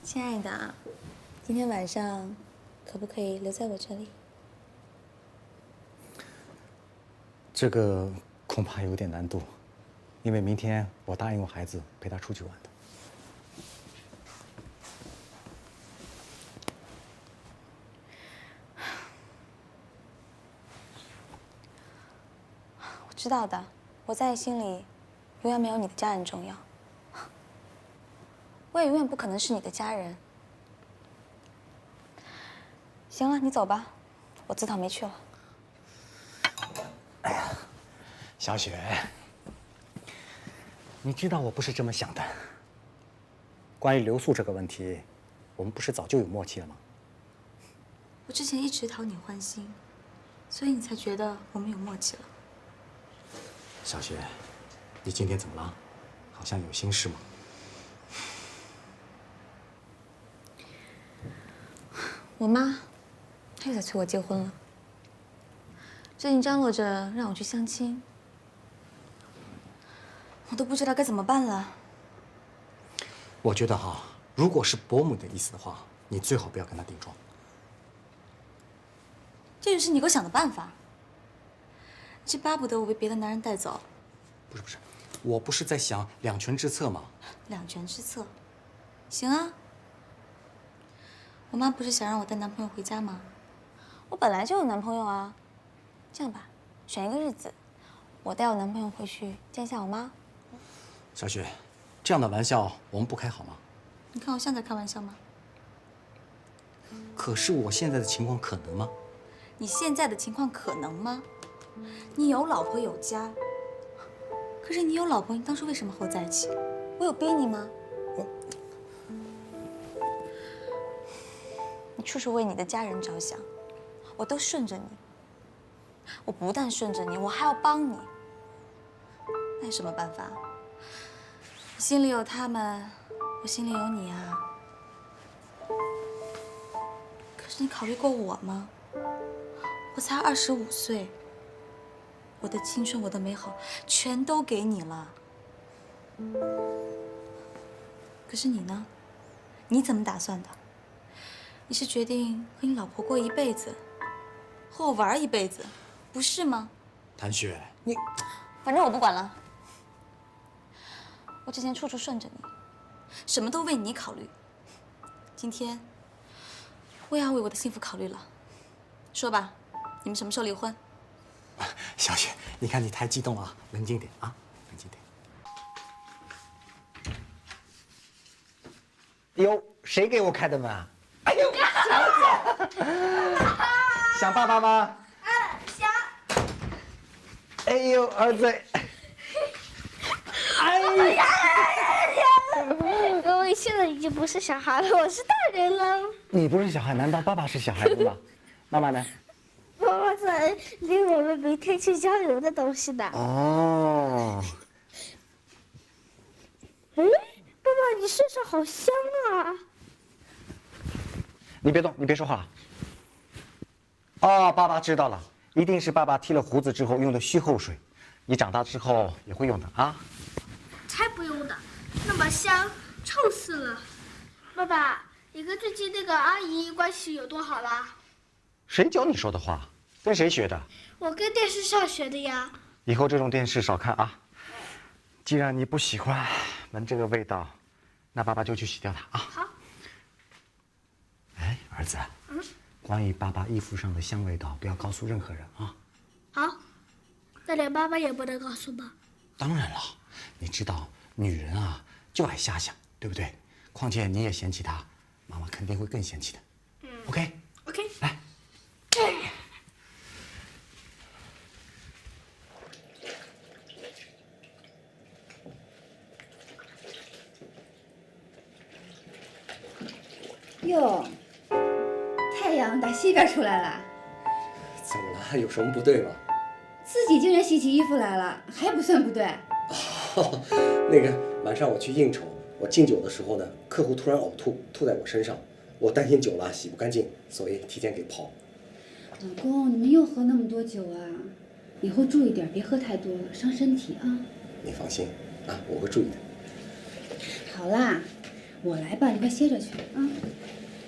亲爱的，今天晚上可不可以留在我这里？这个恐怕有点难度，因为明天我答应我孩子陪他出去玩的。我知道的，我在你心里永远没有你的家人重要，我也永远不可能是你的家人。行了，你走吧，我自讨没趣了。哎呀，小雪，你知道我不是这么想的。关于留宿这个问题，我们不是早就有默契了吗？我之前一直讨你欢心，所以你才觉得我们有默契了。小雪，你今天怎么了？好像有心事吗？我妈，她又在催我结婚了。最近张罗着让我去相亲，我都不知道该怎么办了。我觉得哈，如果是伯母的意思的话，你最好不要跟她顶撞。这就是你给我想的办法。你是巴不得我被别的男人带走？不是，我不是在想两全之策吗？两全之策，行啊。我妈不是想让我带男朋友回家吗？我本来就有男朋友啊。这样吧，选一个日子，我带我男朋友回去见一下我妈。小雪，这样的玩笑我们不开好吗？你看我像在开玩笑吗？可是我现在的情况可能吗？你现在的情况可能吗？你有老婆有家，可是你有老婆，你当初为什么和我在一起？我有逼你吗？你处处为你的家人着想，我都顺着你。我不但顺着你，我还要帮你。那有什么办法？你心里有他们，我心里有你啊。可是你考虑过我吗？我才25岁，我的青春，我的美好，全都给你了。可是你呢？你怎么打算的？你是决定和你老婆过一辈子，和我玩一辈子，不是吗？谭雪，你……反正我不管了。我之前处处顺着你，什么都为你考虑。今天，我也要为我的幸福考虑了。说吧，你们什么时候离婚？小雪，你看你太激动了，冷静点啊，冷静点。哟，谁给我开的门啊？哎呦，小姐，想爸爸吗？想。哎呦，儿子。哎呀！我现在已经不是小孩了，我是大人了。你不是小孩，难道爸爸是小孩子吗？妈妈呢？妈妈在领我们明天去郊游的东西呢。哦。哎，爸爸，你身上好香啊！你别动，你别说话。哦，爸爸知道了，一定是爸爸剃了胡子之后用的须后水，你长大之后也会用的啊。才不用的，那么香，臭死了。爸爸，你跟最近那个阿姨关系有多好啦？谁教你说的话？跟谁学的？我跟电视上学的呀。以后这种电视少看啊。既然你不喜欢闻这个味道，那爸爸就去洗掉它啊。好。哎，儿子，关于爸爸衣服上的香味道，不要告诉任何人啊。好，那连妈妈也不能告诉吗？当然了，你知道女人啊就爱瞎想，对不对？况且你也嫌弃她，妈妈肯定会更嫌弃的。OK， 来。哟，太阳打西边出来了，怎么了？有什么不对吗？自己竟然洗起衣服来了，还不算不对。那个晚上我去应酬，我敬酒的时候呢，客户突然呕吐，吐在我身上，我担心酒了洗不干净，所以提前给泡。老公，你们又喝那么多酒啊？以后注意点，别喝太多了，伤身体啊。你放心啊，我会注意的。好啦，我来吧，你快歇着去啊。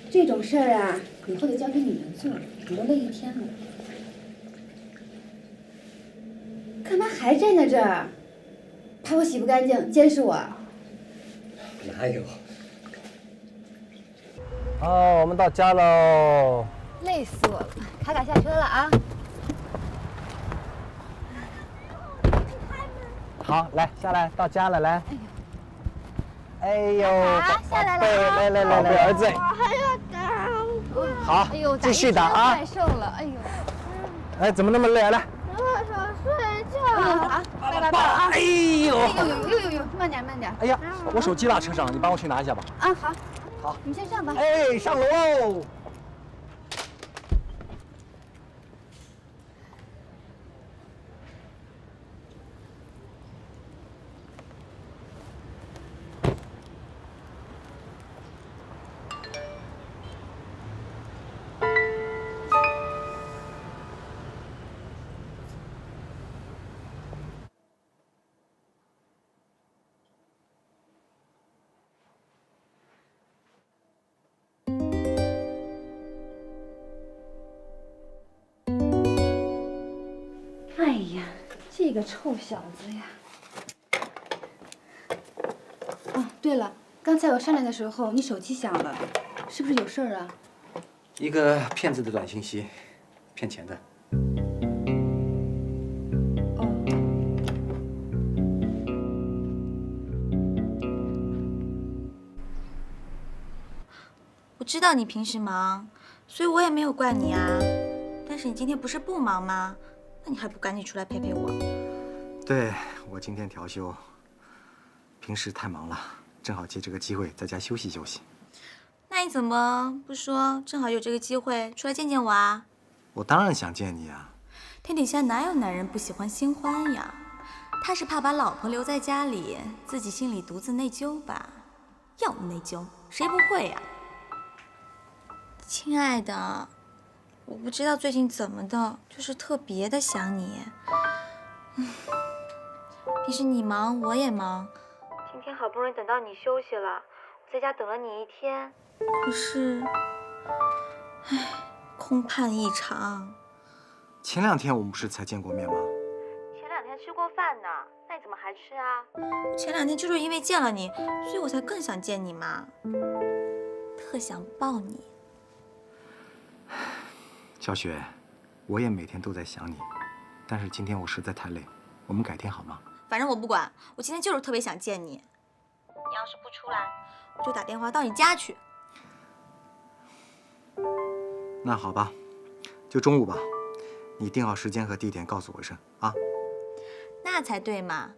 这种事儿啊，以后得交给你们做，我都累一天了。干嘛还站在这儿？怕我洗不干净，监视我？哪有？哦，我们到家喽。累死我了！卡卡下车了啊！好，来下来，到家了，来。哎呦，卡下来了对，啊！来，宝贝儿子。还要打我，好，哎呦，继续打啊！太瘦了，哎呦！哎，怎么那么累啊？来。我想睡觉。啊，拜拜啊！哎呦，呦，慢点慢点。哎呀，我手机落车上，你帮我去拿一下吧。啊，好，好，你们先上吧。哎，上楼喽。哎呀，这个臭小子呀！哦，对了，刚才我上来的时候，你手机响了，是不是有事儿啊？一个骗子的短信息，骗钱的。我知道你平时忙，所以我也没有怪你啊。但是你今天不是不忙吗？那你还不赶紧出来陪陪我？对，我今天调休，平时太忙了，正好借这个机会在家休息休息。那你怎么不说正好有这个机会出来见见我啊？我当然想见你啊。天底下哪有男人不喜欢新欢呀？他是怕把老婆留在家里，自己心里独自内疚吧？要内疚，谁不会呀？亲爱的，我不知道最近怎么的，就是特别的想你。平时你忙我也忙，今天好不容易等到你休息了，我在家等了你一天，可是，空盼一场。前2天我们不是才见过面吗？前2天吃过饭呢，那你怎么还吃啊？前2天就是因为见了你，所以我才更想见你嘛，特想抱你。小雪，我也每天都在想你，但是今天我实在太累，我们改天好吗？反正我不管，我今天就是特别想见你。你要是不出来，我就打电话到你家去。那好吧，就中午吧，你定好时间和地点告诉我一声啊。那才对嘛。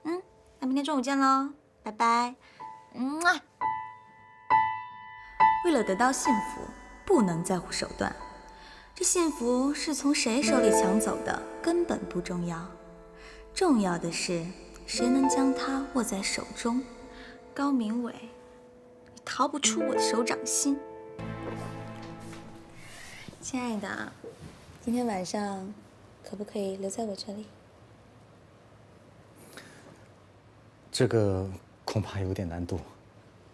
那明天中午见喽，拜拜。为了得到幸福，不能在乎手段。这幸福是从谁手里抢走的，根本不重要，重要的是谁能将它握在手中。高明伟，你逃不出我的手掌心。亲爱的，今天晚上可不可以留在我这里？这个恐怕有点难度，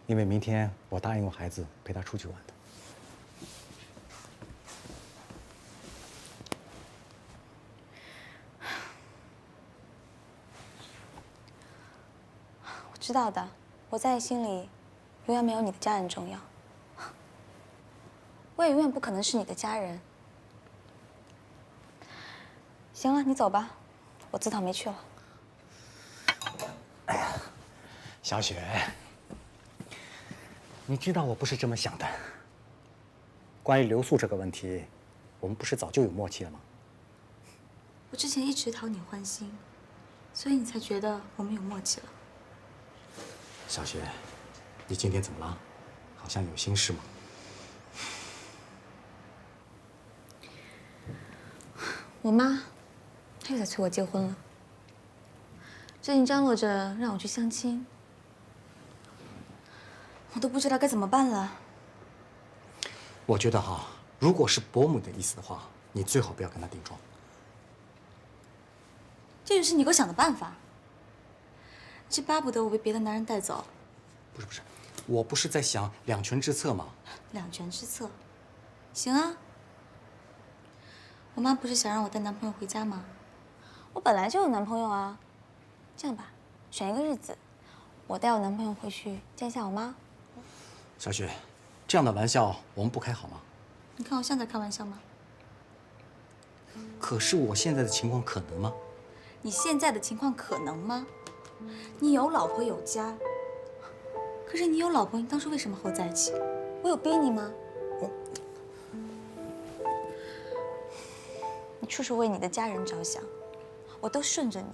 因为明天我答应我孩子陪他出去玩的。我知道的，我在你心里永远没有你的家人重要，我也永远不可能是你的家人。行了，你走吧，我自讨没趣了。哎呀，小雪，你知道我不是这么想的。关于留宿这个问题，我们不是早就有默契了吗？我之前一直讨你欢心，所以你才觉得我们有默契了。小雪，你今天怎么了？好像有心事吗？我妈，她又在催我结婚了。最近张罗着让我去相亲，我都不知道该怎么办了。我觉得哈，如果是伯母的意思的话，你最好不要跟她顶撞。这就是你给我想的办法。这巴不得我被别的男人带走。不是，我不是在想两全之策吗？两全之策，行啊。我妈不是想让我带男朋友回家吗？我本来就有男朋友啊。这样吧，选一个日子，我带我男朋友回去见一下我妈。小雪，这样的玩笑我们不开好吗？你看我像在开玩笑吗？可是我现在的情况可能吗？你现在的情况可能吗？你有老婆有家，可是你有老婆，你当初为什么和我在一起？我有逼你吗？你处处为你的家人着想，我都顺着你。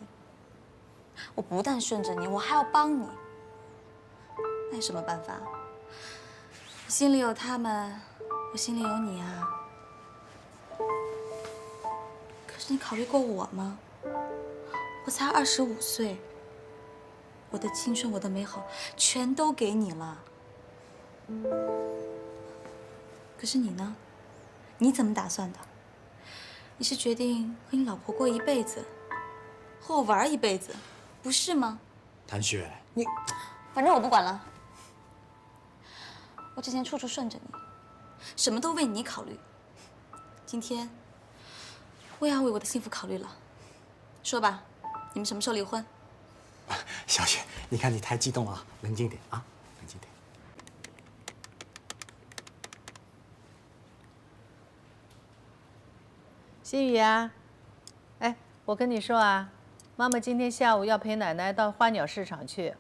我不但顺着你，我还要帮你。那有什么办法？你心里有他们，我心里有你啊。可是你考虑过我吗？我才25岁，我的青春，我的美好，全都给你了。可是你呢？你怎么打算的？你是决定和你老婆过一辈子，和我玩一辈子，不是吗？谭雪，你反正我不管了。我之前处处顺着你，什么都为你考虑。今天，我也要为我的幸福考虑了。说吧，你们什么时候离婚？小雪，你看你太激动了，冷静点啊，冷静点。心雨啊，哎，我跟你说啊，妈妈今天下午要陪奶奶到花鸟市场去，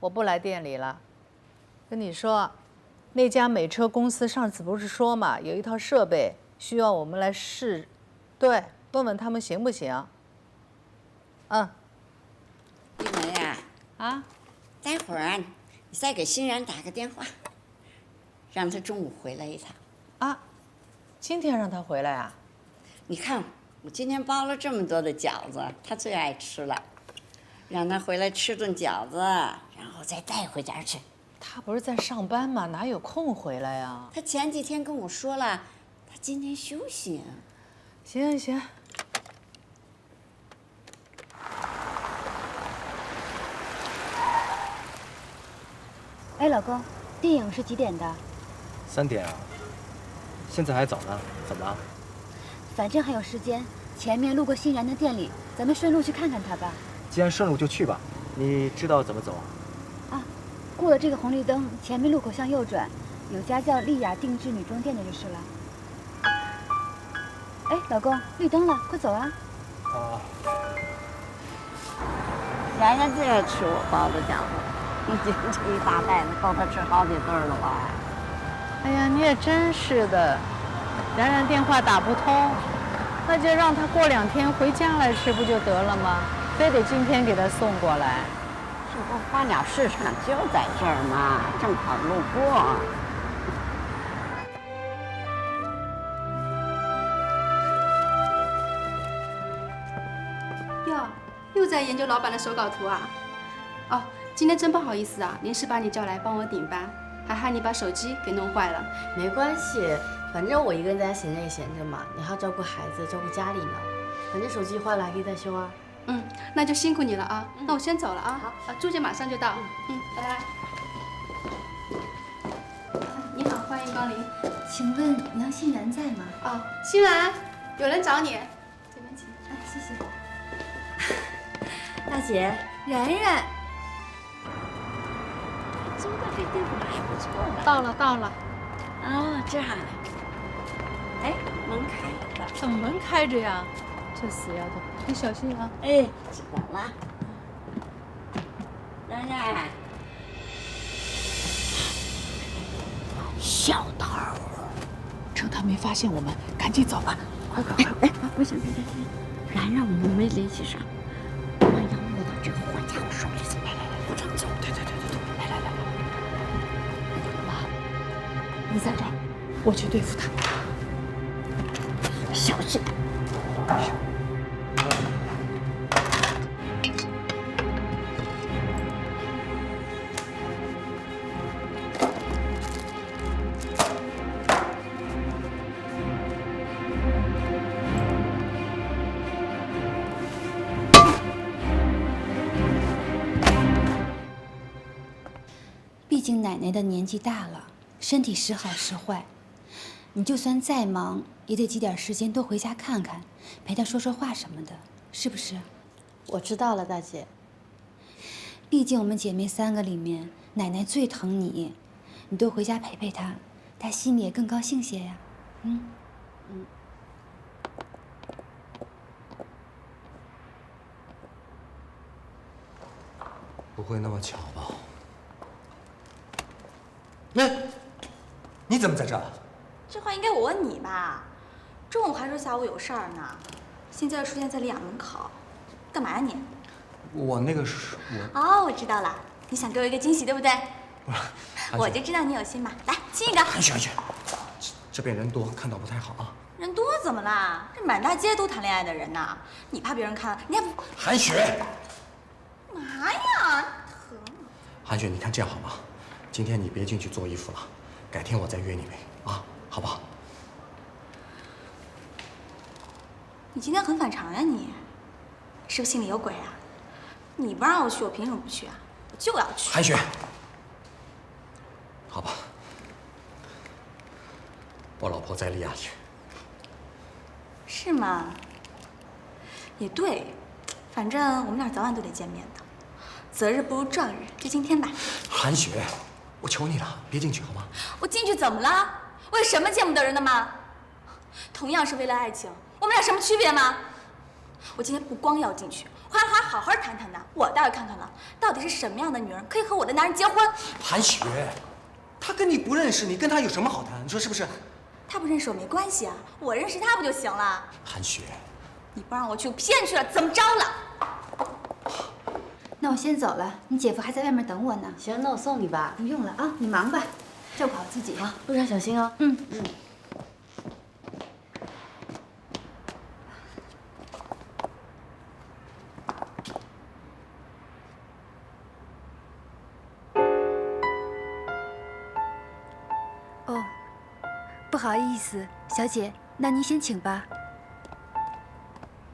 我不来店里了。跟你说，那家美车公司上次不是说嘛，有一套设备需要我们来试，对，问问他们行不行？嗯。玉梅呀，啊，待会儿啊，你再给欣然打个电话，让他中午回来一趟。啊，今天让他回来啊？你看，我今天包了这么多的饺子，他最爱吃了，让他回来吃顿饺子，然后再带回家去。他不是在上班吗？哪有空回来呀？他前几天跟我说了，他今天休息。行行。哎，老公，电影是几点的3点啊，现在还早呢，怎么了？反正还有时间，前面路过欣然的店里，咱们顺路去看看他吧。既然顺路就去吧，你知道怎么走啊？啊，过了这个红绿灯，前面路口向右转，有家叫丽雅定制女装店的就是了。哎，老公，绿灯了，快走啊！啊，然然最爱吃我包的饺子，今天这一大袋子够他吃好几顿了吧？哎呀，你也真是的，然然电话打不通，那就让他过2天回家来吃不就得了吗？非得今天给他送过来。这不花鸟市场就在这儿嘛，正好路过。哟，又在研究老板的手稿图啊？哦，今天真不好意思啊，临时把你叫来帮我顶班，还害你把手机给弄坏了。没关系，反正我一个人在家闲着也闲着嘛，你还要照顾孩子，照顾家里呢。反正手机坏了还可以再修啊。嗯，那就辛苦你了啊。那我先走了啊。好，朱姐马上就到。拜拜。你好，欢迎光临。请问杨欣然在吗？哦，欣然，有人找你。这边请。哎，谢谢。大姐，然然，租的这地方还不错呢。到了到了。啊，这儿。哎，门开了。怎么门开着呀？这死丫头，你小心啊！哎，知道了。然然，小偷，趁他没发现我们，赶紧走吧！快快快！哎，不行，然然我们没联系上，万一摸到这个坏家伙手里怎么办？不成走。对，来，妈，你在这儿，我去对付他。小心。毕竟奶奶的年纪大了，身体时好时坏，你就算再忙，也得挤点时间多回家看看，陪她说说话什么的，是不是？我知道了，大姐。毕竟我们姐妹3个里面，奶奶最疼你，你多回家陪陪她，她心里也更高兴些呀。不会那么巧吧？那，你怎么在这儿？这话应该我问你吧？中午还说下午有事儿呢，现在又出现在李雅门口，干嘛呀你？我那个是我。哦，我知道了，你想给我一个惊喜，对不对？不是，我就知道你有心嘛。来，亲一个。韩雪，这边人多，看到不太好啊。人多怎么啦？这满大街都谈恋爱的人呢，你怕别人看？你还不……韩雪，干嘛呀？疼！韩雪，你看这样好吗？今天你别进去做衣服了，改天我再约你呗，啊，好不好？你今天很反常呀，你是不是心里有鬼啊？你不让我去，我凭什么不去啊？我就要去。韩雪，好吧，我老婆在利亚里。是吗？也对，反正我们俩早晚都得见面的。择日不如撞日，就今天吧。韩雪，我求你了，别进去好吗？我进去怎么了？我有什么见不得人的吗？同样是为了爱情，我们俩什么区别吗？我今天不光要进去，我还好好谈谈呢。我倒要看看了，到底是什么样的女人可以和我的男人结婚？韩雪，他跟你不认识，你跟他有什么好谈？你说是不是？他不认识我没关系啊，我认识他不就行了？韩雪，你不让我去，我偏去了，怎么着了？那我先走了，你姐夫还在外面等我呢。行，那我送你吧。不用了啊，你忙吧，照顾好自己。好，路上小心哦。哦，不好意思，小姐，那您先请吧。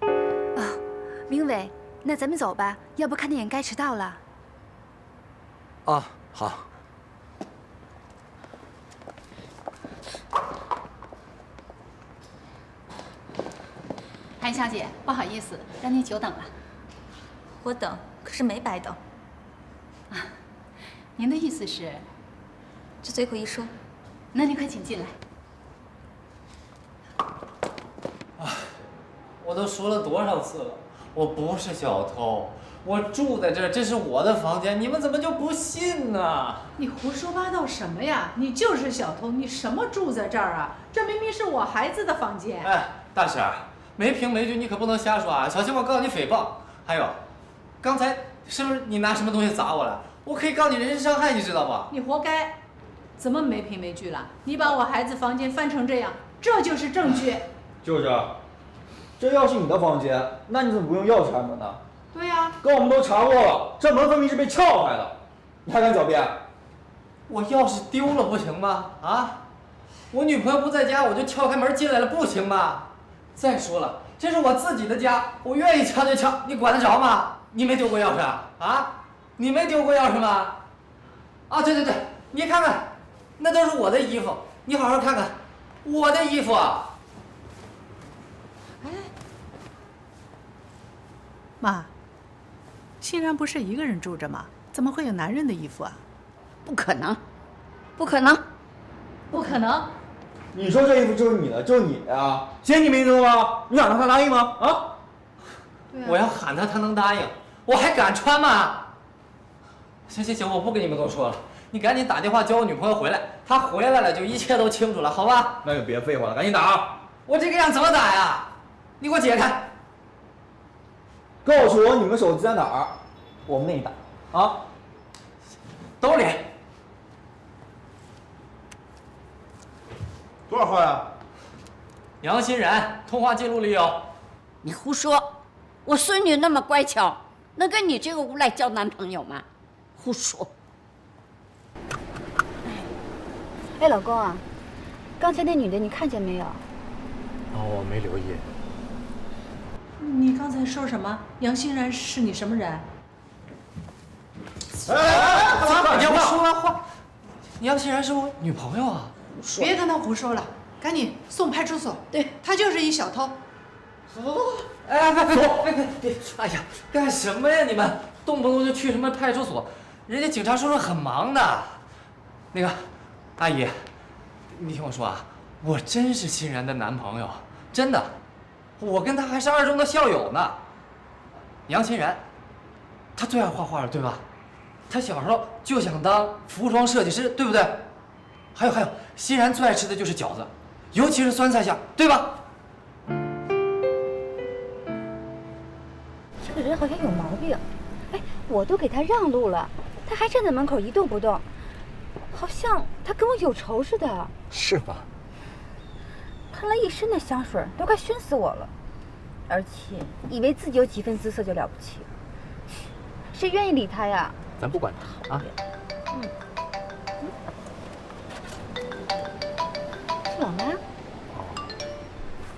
哦，明伟，那咱们走吧，要不看电影该迟到了。啊，好。韩小姐，不好意思，让您久等了。我等可是没白等。您的意思是？就随口一说。那您快请进来。我都说了多少次了，我不是小偷，我住在这儿，这是我的房间，你们怎么就不信呢？你胡说八道什么呀？你就是小偷，你什么住在这儿啊？这明明是我孩子的房间。哎，大婶儿，没凭没据，你可不能瞎说啊，小心我告你诽谤。还有，刚才是不是你拿什么东西砸我了？我可以告你人身伤害，你知道不？你活该！怎么没凭没据了？你把我孩子房间翻成这样，这就是证据。就是，这要是你的房间，那你怎么不用钥匙开门呢？对呀，刚我们都查过了，这门分明是被撬开的，你还敢狡辩？我钥匙丢了不行吗？啊，我女朋友不在家，我就撬开门进来了，不行吗？再说了，这是我自己的家，我愿意撬就撬，你管得着吗？你没丢过钥匙啊？啊，你没丢过钥匙吗？啊，对对对，你看看，那都是我的衣服，你好好看看，我的衣服啊。哎，妈，欣然不是一个人住着吗？怎么会有男人的衣服啊？不可能，不可能，不可能！你说这衣服就是你的，就是你的呀？写你名字了吗？你想让他答应吗？啊？我要喊他，他能答应？我还敢穿吗？行行行，我不跟你们多说了，你赶紧打电话叫我女朋友回来，她回来了就一切都清楚了，好吧？那就别废话了，赶紧打啊！我这个样怎么打呀？你给我解开！告诉我你们手机在哪儿，我们那里打。啊？兜里。多少号呀？杨欣然，通话记录里有。你胡说！我孙女那么乖巧，能跟你这个无赖交男朋友吗？胡说！哎，老公啊，刚才那女的你看见没有？我没留意。你刚才说什么？杨欣然是你什么人？哎，干嘛？你我说完话，杨欣然是我女朋友啊！别跟他胡说了，赶紧送派出所。对，他就是一小偷。哎，别！哎呀，干什么呀你们？动不动就去什么派出所，人家警察叔叔很忙的。那个，阿姨，你听我说啊，我真是欣然的男朋友，真的，我跟他还是2中的校友呢。杨欣然，他最爱画画了，对吧？他小时候就想当服装设计师，对不对？还有，欣然最爱吃的就是饺子，尤其是酸菜馅，对吧？这个人好像有毛病。哎，我都给他让路了，他还站在门口一动不动，好像他跟我有仇似的。是吧？喷了一身的香水，都快熏死我了。而且以为自己有几分姿色就了不起，谁愿意理他呀？咱不管他啊。是老妈。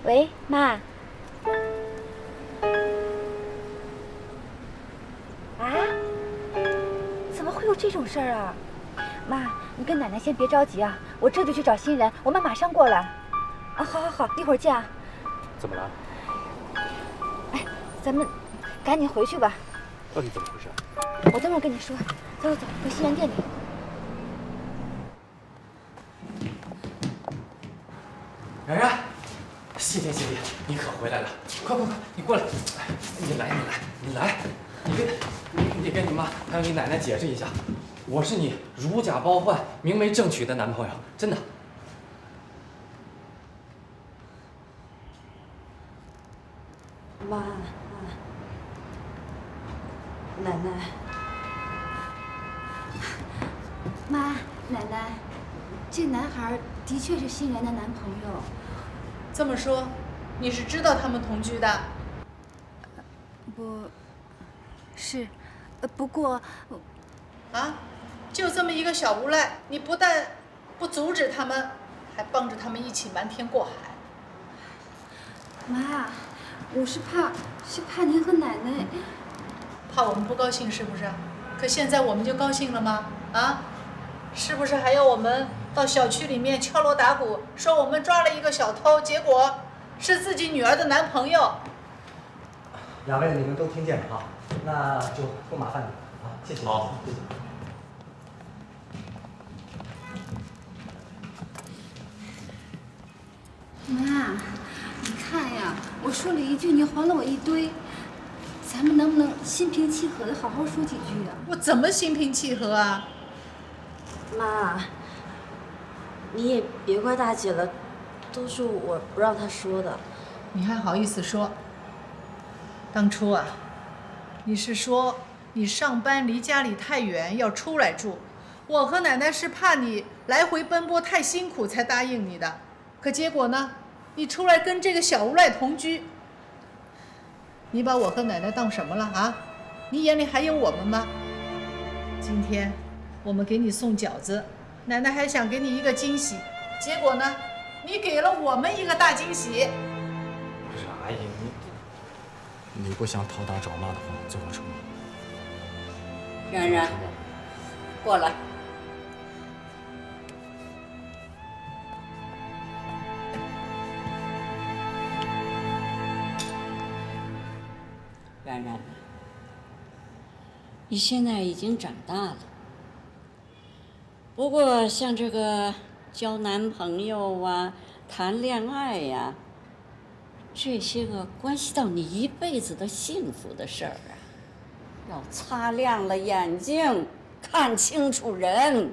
喂，妈。啊？怎么会有这种事儿啊？妈，你跟奶奶先别着急啊，我这就去找欣然，我们马上过来。啊，好，一会儿见啊。怎么了？哎，咱们赶紧回去吧。到底怎么回事？我等会儿跟你说。走，回欣然店里。然，谢天谢地，你可回来了！快，你过来！哎，你来！你跟你妈还有你奶奶解释一下，我是你如假包换、明媒正娶的男朋友，真的。妈，奶奶，妈，奶奶，这男孩的确是欣然的男朋友。这么说，你是知道他们同居的？不是，不过，啊，就这么一个小无赖，你不但不阻止他们，还帮着他们一起瞒天过海。妈，我是怕您和奶奶，怕我们不高兴是不是？可现在我们就高兴了吗？啊，是不是还要我们到小区里面敲锣打鼓，说我们抓了一个小偷，结果是自己女儿的男朋友？两位你们都听见了啊，那就不麻烦你了啊，谢谢。好，谢谢。妈，你看呀，我说了一句，你还了我一堆，咱们能不能心平气和的好好说几句啊？我怎么心平气和啊？妈，你也别怪大姐了，都是我不让她说的。你还好意思说？当初啊，你是说你上班离家里太远，要出来住，我和奶奶是怕你来回奔波太辛苦才答应你的。可结果呢，你出来跟这个小无赖同居，你把我和奶奶当什么了啊？你眼里还有我们吗？今天我们给你送饺子，奶奶还想给你一个惊喜，结果呢，你给了我们一个大惊喜。不是阿姨，你不想讨打找骂的话，最好承认。然，过来。然，你现在已经长大了。不过像这个交男朋友啊、谈恋爱呀，这些个关系到你一辈子的幸福的事儿啊，要擦亮了眼睛，看清楚人，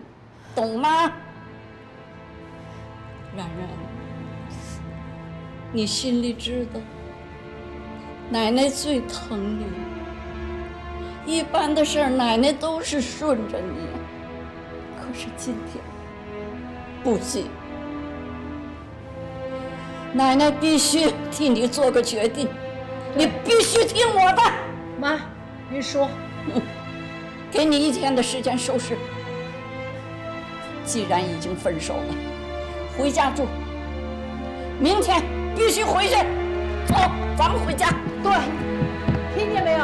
懂吗？然，你心里知道。奶奶最疼你，一般的事儿奶奶都是顺着你，可是今天不行，奶奶必须替你做个决定，你必须听我的。妈，您说，给你1天的时间收拾。既然已经分手了，回家住，明天必须回去。走，咱们回家。对，听见没有？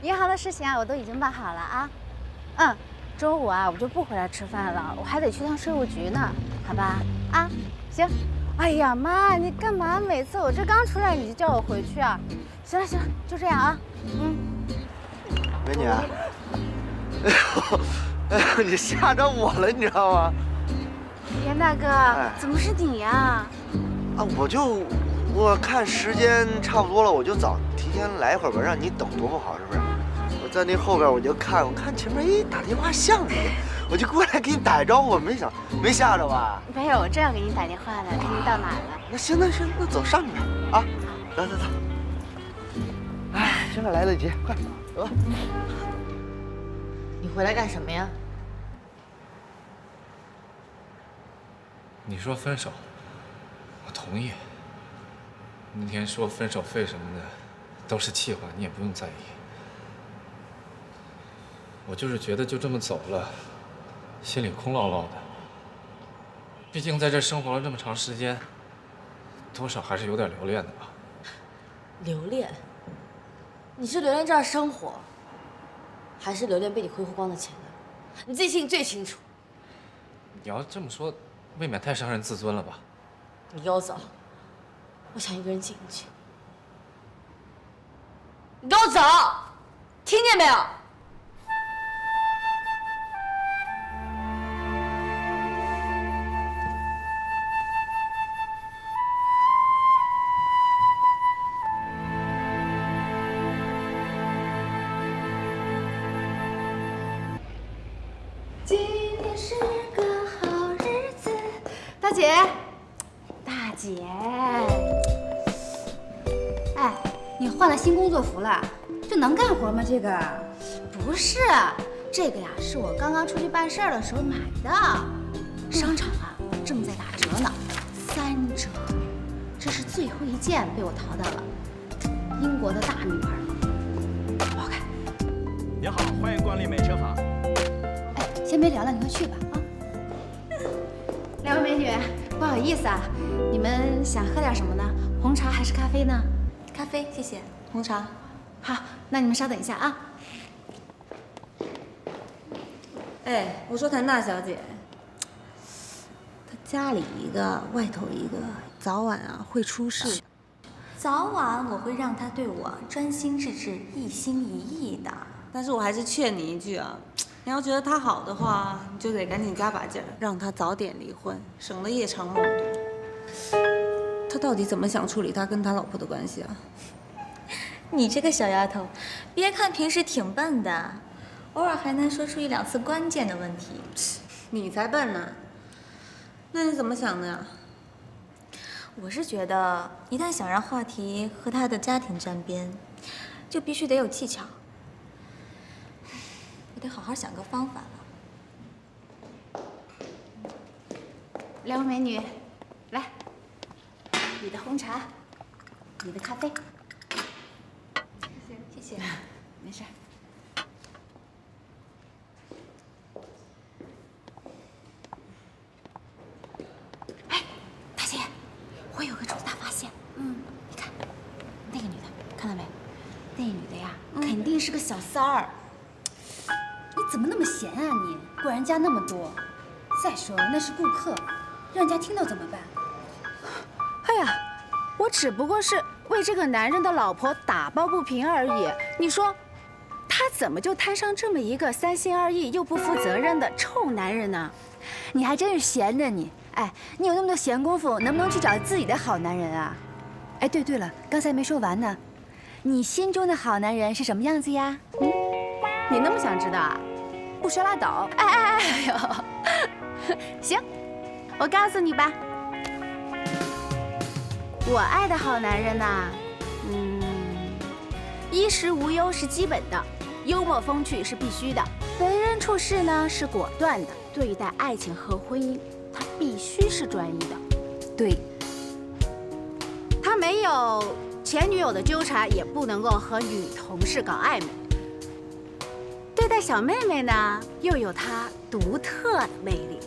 银行的事情啊，我都已经办好了啊。嗯，中午啊，我就不回来吃饭了，我还得去趟税务局呢，好吧？啊，行。哎呀妈，你干嘛每次我这刚出来你就叫我回去啊？行了行了，就这样啊。嗯。美女，哎呦，你吓着我了，你知道吗？严大哥，怎么是你呀？啊，我看时间差不多了，我就早提前来一会儿吧，让你等多不好，是不是？我在那后边我看前面打电话响着呢，我就过来给你打一招呼，没吓着吧？没有，我正要给你打电话呢，看你到哪儿了。那行，那走上面啊，走。哎，这来得及，快走吧。你回来干什么呀？你说分手，我同意。那天说分手费什么的，都是气话，你也不用在意。我就是觉得就这么走了，心里空落落的。毕竟在这生活了这么长时间，多少还是有点留恋的吧。留恋？你是留恋这儿生活，还是留恋被你挥霍光的钱呢？你自己心里最清楚。你要这么说，未免太伤人自尊了吧？你给我走，我想一个人静一静。你给我走，听见没有？今天是个好日子，大姐，大姐，哎，你换了新工作服了，这能干活吗？这个不是，这个呀是我刚刚出去办事儿的时候买的，商场啊正在打折呢，3折。这是最后一件被我淘到了，英国的大名牌，好不好看？你好，欢迎光临美车坊。先别聊了，你快去吧啊！两位美女，不好意思啊，你们想喝点什么呢？红茶还是咖啡呢？咖啡，谢谢。红茶。好，那你们稍等一下啊。哎，我说谭大小姐，她家里一个，外头一个，早晚啊会出事。早晚我会让他对我专心致志、一心一意的。但是我还是劝你一句啊。你要觉得他好的话，你就得赶紧加把劲儿，让他早点离婚，省得夜长梦多。他到底怎么想处理他跟他老婆的关系啊？你这个小丫头，别看平时挺笨的，偶尔还能说出1、2次关键的问题。你才笨呢！那你怎么想的呀？我是觉得，一旦想让话题和他的家庭沾边，就必须得有技巧。我得好好想个方法了。两位美女，来，你的红茶，你的咖啡。谢谢，没事。哎，大姐，我有个重大发现。你看，那个女的，看到没？那女的呀，肯定是个小三儿。你怎么那么闲啊你？管人家那么多。再说那是顾客，让人家听到怎么办？哎呀，我只不过是为这个男人的老婆打抱不平而已。你说，他怎么就摊上这么一个3心2意又不负责任的臭男人呢？你还真是闲着你。哎，你有那么多闲工夫，能不能去找自己的好男人啊？哎，对了，刚才没说完呢，你心中的好男人是什么样子呀？你那么想知道啊？不说拉倒。哎呦，行，我告诉你吧。我爱的好男人呐，衣食无忧是基本的，幽默风趣是必须的，为人处事呢是果断的，对待爱情和婚姻，他必须是专一的。对，他没有前女友的纠缠，也不能够和女同事搞暧昧。对待小妹妹呢，又有她独特的魅力，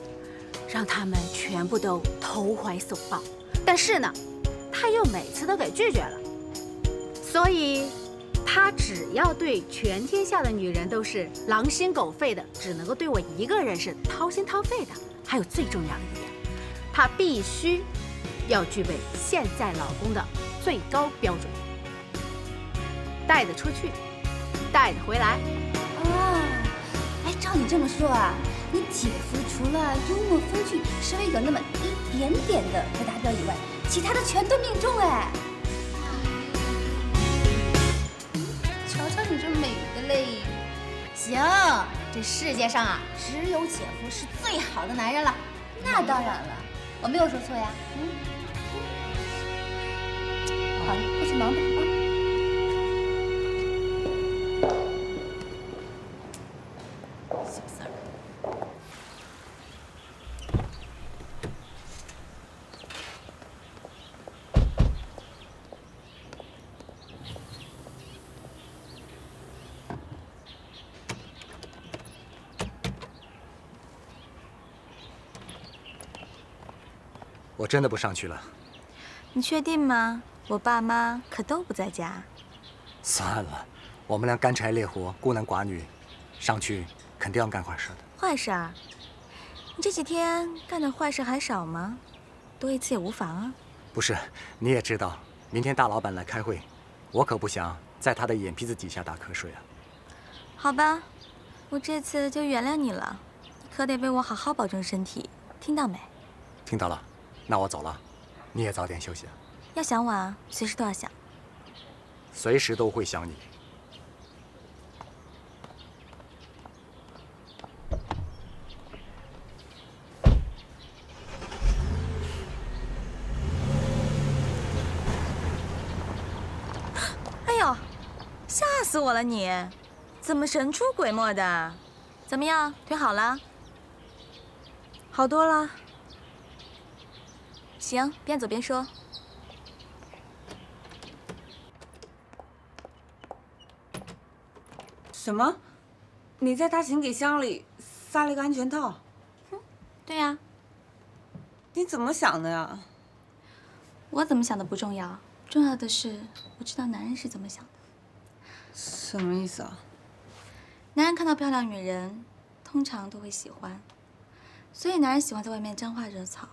让他们全部都投怀送抱。但是呢，他又每次都给拒绝了，所以他只要对全天下的女人都是狼心狗肺的，只能够对我一个人是掏心掏肺的。还有最重要的一点，他必须要具备现在老公的最高标准，带得出去，带得回来。哦，哎，照你这么说啊，你姐夫除了幽默风趣、稍微有那么一点点的不达标以外，其他的全都命中哎。瞧瞧你这美的嘞！行，这世界上啊，只有姐夫是最好的男人了。那当然了，我没有说错呀。好了，快去忙吧啊。小三儿。我真的不上去了。你确定吗？我爸妈可都不在家。算了，我们俩干柴烈火，孤男寡女，上去肯定要干坏事的。坏事儿？你这几天干的坏事还少吗？多一次也无妨啊。不是，你也知道，明天大老板来开会，我可不想在他的眼皮子底下打瞌睡啊。好吧，我这次就原谅你了，你可得为我好好保重身体，听到没？听到了，那我走了，你也早点休息啊。要想我啊，随时都要想。随时都会想你。哎呦，吓死我了你！怎么神出鬼没的？怎么样，腿好了？好多了。行，边走边说。什么？你在他行李箱里塞了一个安全套？对呀。你怎么想的呀？我怎么想的不重要，重要的是我知道男人是怎么想的。什么意思啊？男人看到漂亮女人，通常都会喜欢，所以男人喜欢在外面沾花惹草。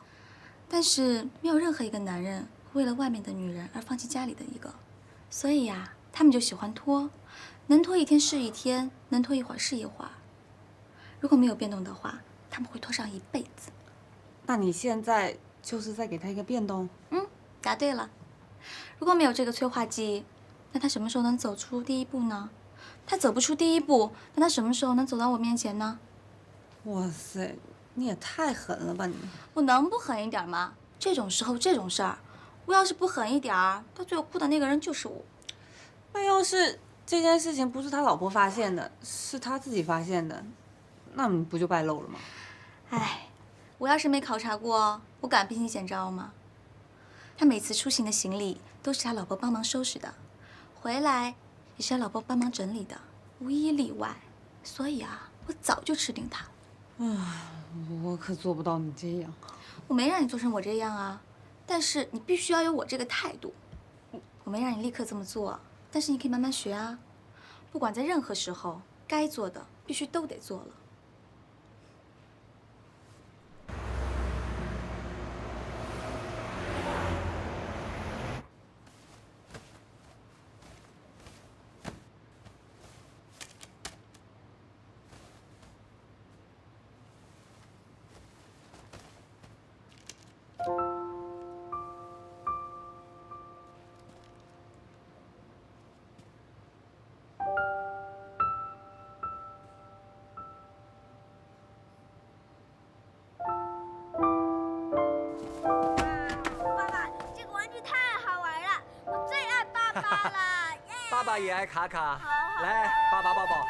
但是没有任何一个男人为了外面的女人而放弃家里的一个，所以呀，他们就喜欢拖，能拖一天是一天，能拖一会儿是一会儿。如果没有变动的话，他们会拖上一辈子。那你现在就是在给他一个变动？答对了。如果没有这个催化剂，那他什么时候能走出第一步呢？他走不出第一步，那他什么时候能走到我面前呢？哇塞，你也太狠了吧你！我能不狠一点吗？这种时候这种事儿，我要是不狠一点儿，到最后哭的那个人就是我。那要是这件事情不是他老婆发现的，是他自己发现的，那你不就败露了吗？哎，我要是没考察过，我敢兵行险招吗？他每次出行的行李都是他老婆帮忙收拾的，回来也是他老婆帮忙整理的，无一例外。所以啊，我早就吃定他。我可做不到你这样。我没让你做成我这样啊，但是你必须要有我这个态度。我没让你立刻这么做，但是你可以慢慢学啊。不管在任何时候，该做的必须都得做了。爸爸也爱卡卡，来，爸爸抱抱。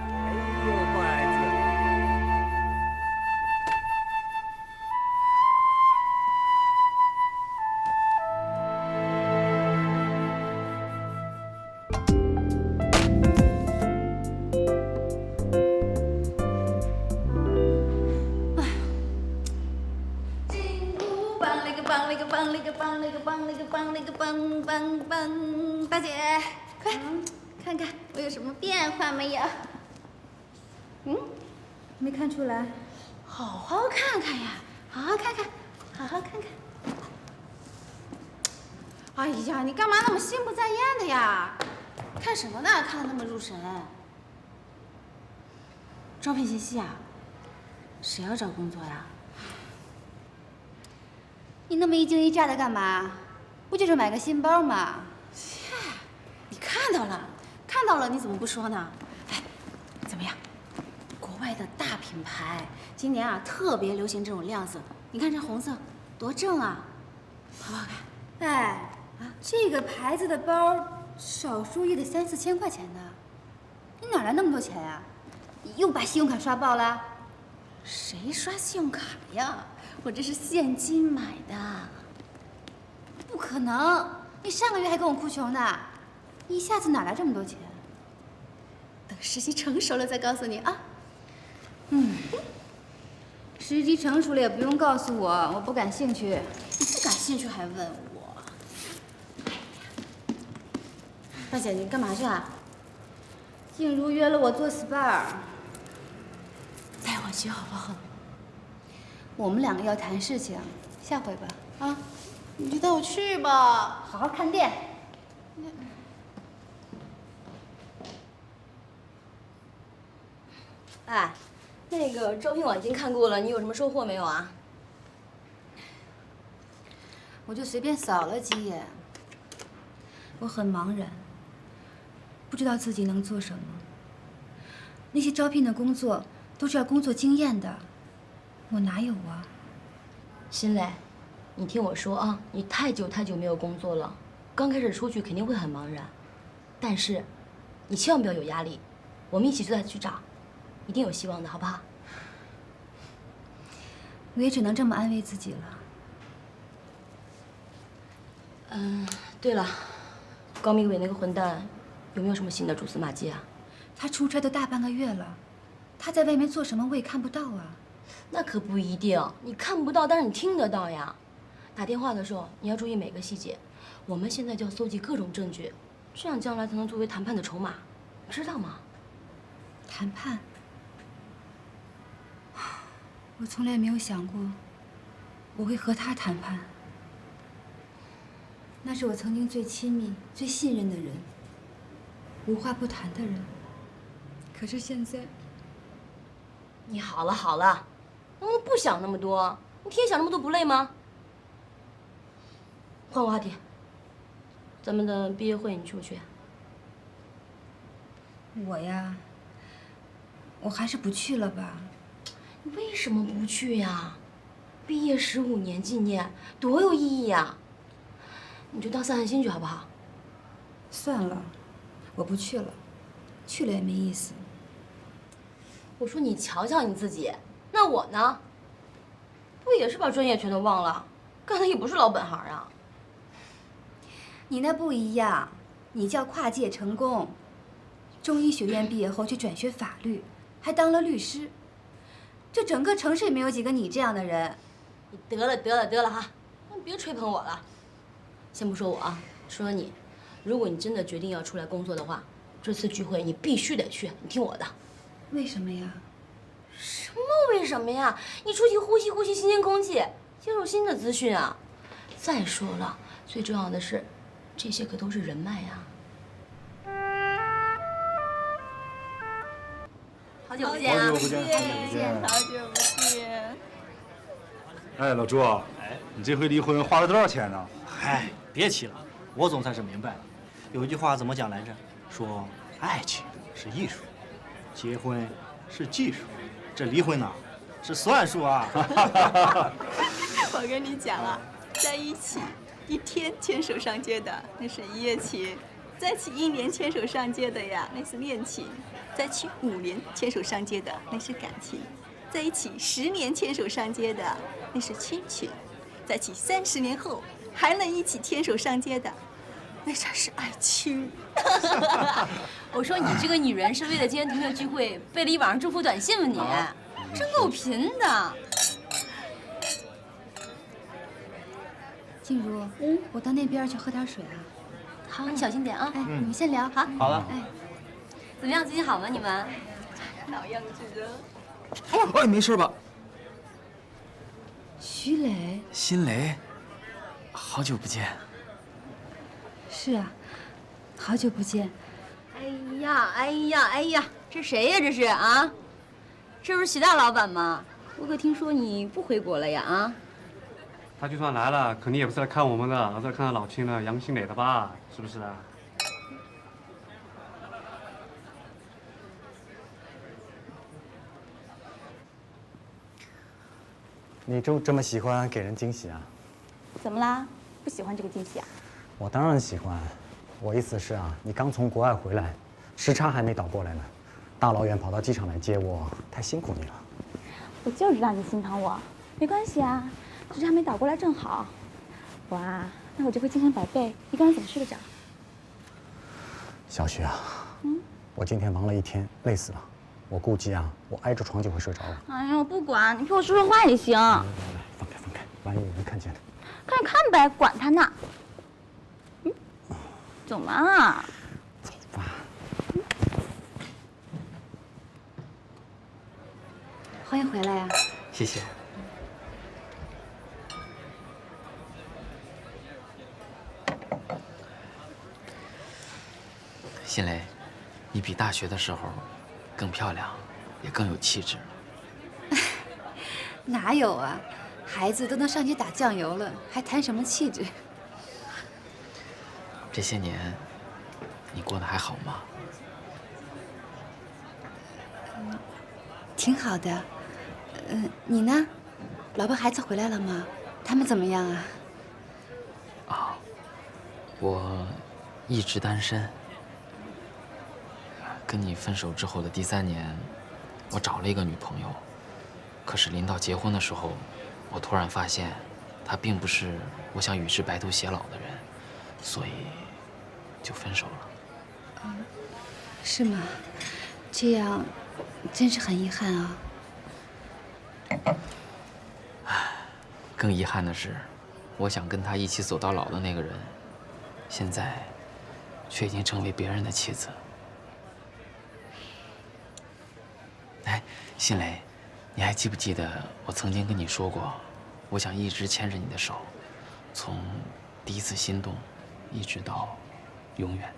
哎呦，乖孩子。棒，大姐，快，看看我有什么变化没有？没看出来。好好看看呀，好好看看，好好看看。哎呀，你干嘛那么心不在焉的呀？看什么呢？看得那么入神。招聘信息啊？谁要找工作呀？你那么一惊一乍的干嘛？不就是买个新包吗？切，你看到了，看到了，你怎么不说呢？哎，怎么样？国外的大品牌今年啊特别流行这种亮色，你看这红色多正啊，好不好看？哎，这个牌子的包少说也得3、4千块钱呢，你哪来那么多钱呀？你又把信用卡刷爆了？谁刷信用卡呀？我这是现金买的。不可能，你上个月还跟我哭穷呢，你一下子哪来这么多钱？等时机成熟了再告诉你啊。时机成熟了也不用告诉我，我不感兴趣。你不感兴趣还问我？大姐，你干嘛去啊？静茹约了我做 SPA， 带我去好不好？我们2个要谈事情，下回吧。啊，你就带我去吧，好好看店。哎，那个招聘网已经看过了，你有什么收获没有啊？我就随便扫了几眼，我很茫然，不知道自己能做什么。那些招聘的工作都是要工作经验的，我哪有啊？新蕾，你听我说啊，你太久没有工作了，刚开始出去肯定会很茫然，但是你千万不要有压力，我们一起再去找，一定有希望的，好不好？我也只能这么安慰自己了。对了，高明伟那个混蛋，有没有什么新的蛛丝马迹啊？他出差都大半个月了，他在外面做什么我也看不到啊。那可不一定，你看不到，但是你听得到呀。打电话的时候你要注意每个细节。我们现在就要搜集各种证据，这样将来才能作为谈判的筹码，知道吗？谈判？我从来没有想过我会和他谈判。那是我曾经最亲密、最信任的人，无话不谈的人。可是现在，你好了好了，能不能不想那么多？你天天想那么多不累吗？换个话题，咱们的毕业会你去不去？我呀，我还是不去了吧。你为什么不去呀？毕业15年纪念，多有意义呀！你就当散散心去好不好？算了，我不去了，去了也没意思。我说你瞧瞧你自己，那我呢？不也是把专业全都忘了，干的也不是老本行啊。你那不一样，你叫跨界成功。中医学院毕业后去转学法律，还当了律师。这整个城市也没有几个你这样的人。你得了哈，你别吹捧我了。先不说我啊，说说你，如果你真的决定要出来工作的话，这次聚会你必须得去，你听我的。为什么呀？什么为什么呀？你出去呼吸呼吸新鲜空气，接受新的资讯啊。再说了，最重要的是，这些可都是人脉呀。好久不见啊！好久不见，好久不见。哎，老朱，你这回离婚花了多少钱呢？嗨，别提了，我总算是明白了。有一句话怎么讲来着？说爱情是艺术，结婚是技术，这离婚呢是算术啊。我跟你讲啊，在一起1天牵手上街的那是一夜情，在一起1年牵手上街的呀那是恋情，在一起5年牵手上街的那是感情，在一起10年牵手上街的那是亲情，在一起30年后还能一起牵手上街的，那才是爱情。我说你这个女人是为了今天同学聚会背了一晚上祝福短信吗你？真够贫的。静茹，我到那边去喝点水啊。好，你小心点啊。哎，你们先聊。好。好了。哎，怎么样？最近好吗？你们？老样子的。哎，没事吧？徐磊。辛雷，好久不见。是啊，好久不见。哎呀，这谁呀？这是啊？这不是徐大老板吗？我可听说你不回国了呀？啊？他就算来了，肯定也不是来看我们的，而是来看老亲的杨新磊的吧？是不是啊？你就这么喜欢给人惊喜啊？怎么啦？不喜欢这个惊喜啊？我当然喜欢。我意思是啊，你刚从国外回来，时差还没倒过来呢，大老远跑到机场来接我，太辛苦你了。我就知道你心疼我，没关系啊，时差没倒过来正好。哇，那我这会精神百倍，一个人怎么睡得着？小徐啊，我今天忙了一天，累死了。我估计啊，我挨着床就会睡着了。哎呀，我不管，你陪我说说话也行。来，放开，万一有人看见了。看就看呗，管他呢。走嘛。走吧。欢迎回来呀。谢谢。辛雷，你比大学的时候更漂亮，也更有气质了。哪有啊，孩子都能上街打酱油了，还谈什么气质？这些年，你过得还好吗？挺好的。你呢？老婆孩子回来了吗？他们怎么样啊？啊，我一直单身。跟你分手之后的第3年，我找了一个女朋友，可是临到结婚的时候，我突然发现，她并不是我想与之白头偕老的人，所以就分手了。是吗？这样，真是很遗憾啊。更遗憾的是，我想跟他一起走到老的那个人，现在却已经成为别人的妻子。哎，辛雷，你还记不记得我曾经跟你说过，我想一直牵着你的手，从第一次心动，一直到永远。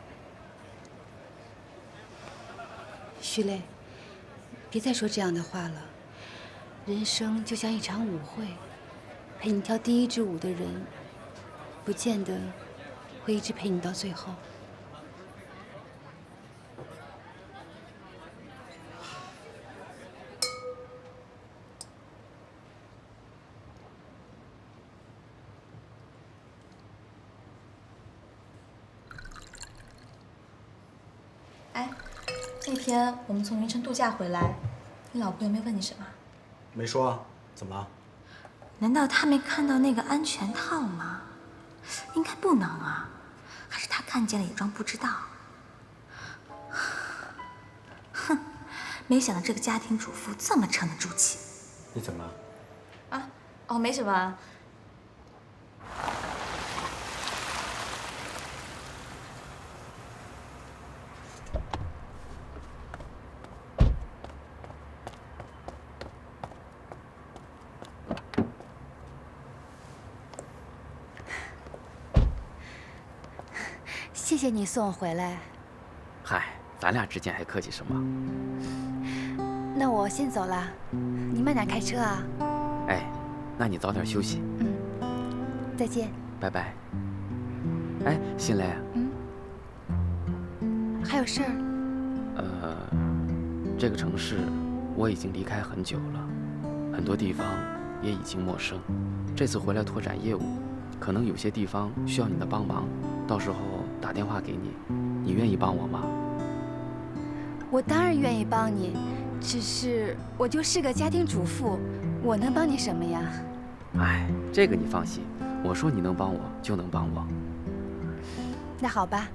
徐磊，别再说这样的话了。人生就像一场舞会，陪你跳第一支舞的人，不见得会一直陪你到最后。哎，那天我们从云城度假回来，你老婆有没有问你什么？没说啊，怎么了？难道她没看到那个安全套吗？应该不能啊，还是她看见了也装不知道。哼，没想到这个家庭主妇这么沉得住气。你怎么了？啊，哦，没什么。谢谢你送我回来。嗨，咱俩之间还客气什么？那我先走了，你慢点开车啊。哎，那你早点休息。再见。拜拜。哎，辛雷。还有事儿？这个城市我已经离开很久了，很多地方也已经陌生。这次回来拓展业务，可能有些地方需要你的帮忙，到时候打电话给你，你愿意帮我吗？我当然愿意帮你，只是我就是个家庭主妇，我能帮你什么呀？哎，这个你放心，我说你能帮我就能帮我。那好吧，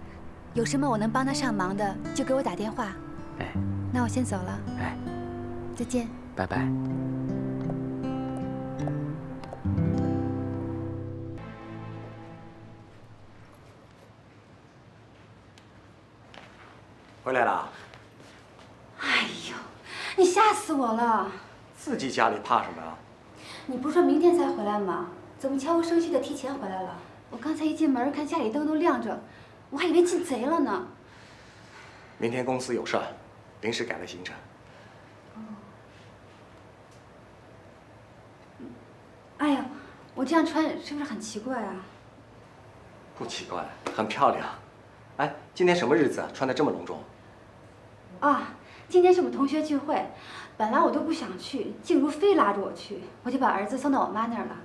有什么我能帮得上忙的，就给我打电话。哎，那我先走了。哎，再见。拜拜。你吓死我了！自己家里怕什么啊？你不是说明天才回来吗？怎么悄无声息的提前回来了？我刚才一进门，看家里灯都亮着，我还以为进贼了呢。明天公司有事儿，临时改了行程。哎呀，我这样穿是不是很奇怪啊？不奇怪，很漂亮。哎，今天什么日子啊？穿得这么隆重？啊，今天是我们同学聚会，本来我都不想去，静茹非拉着我去，我就把儿子送到我妈那儿了。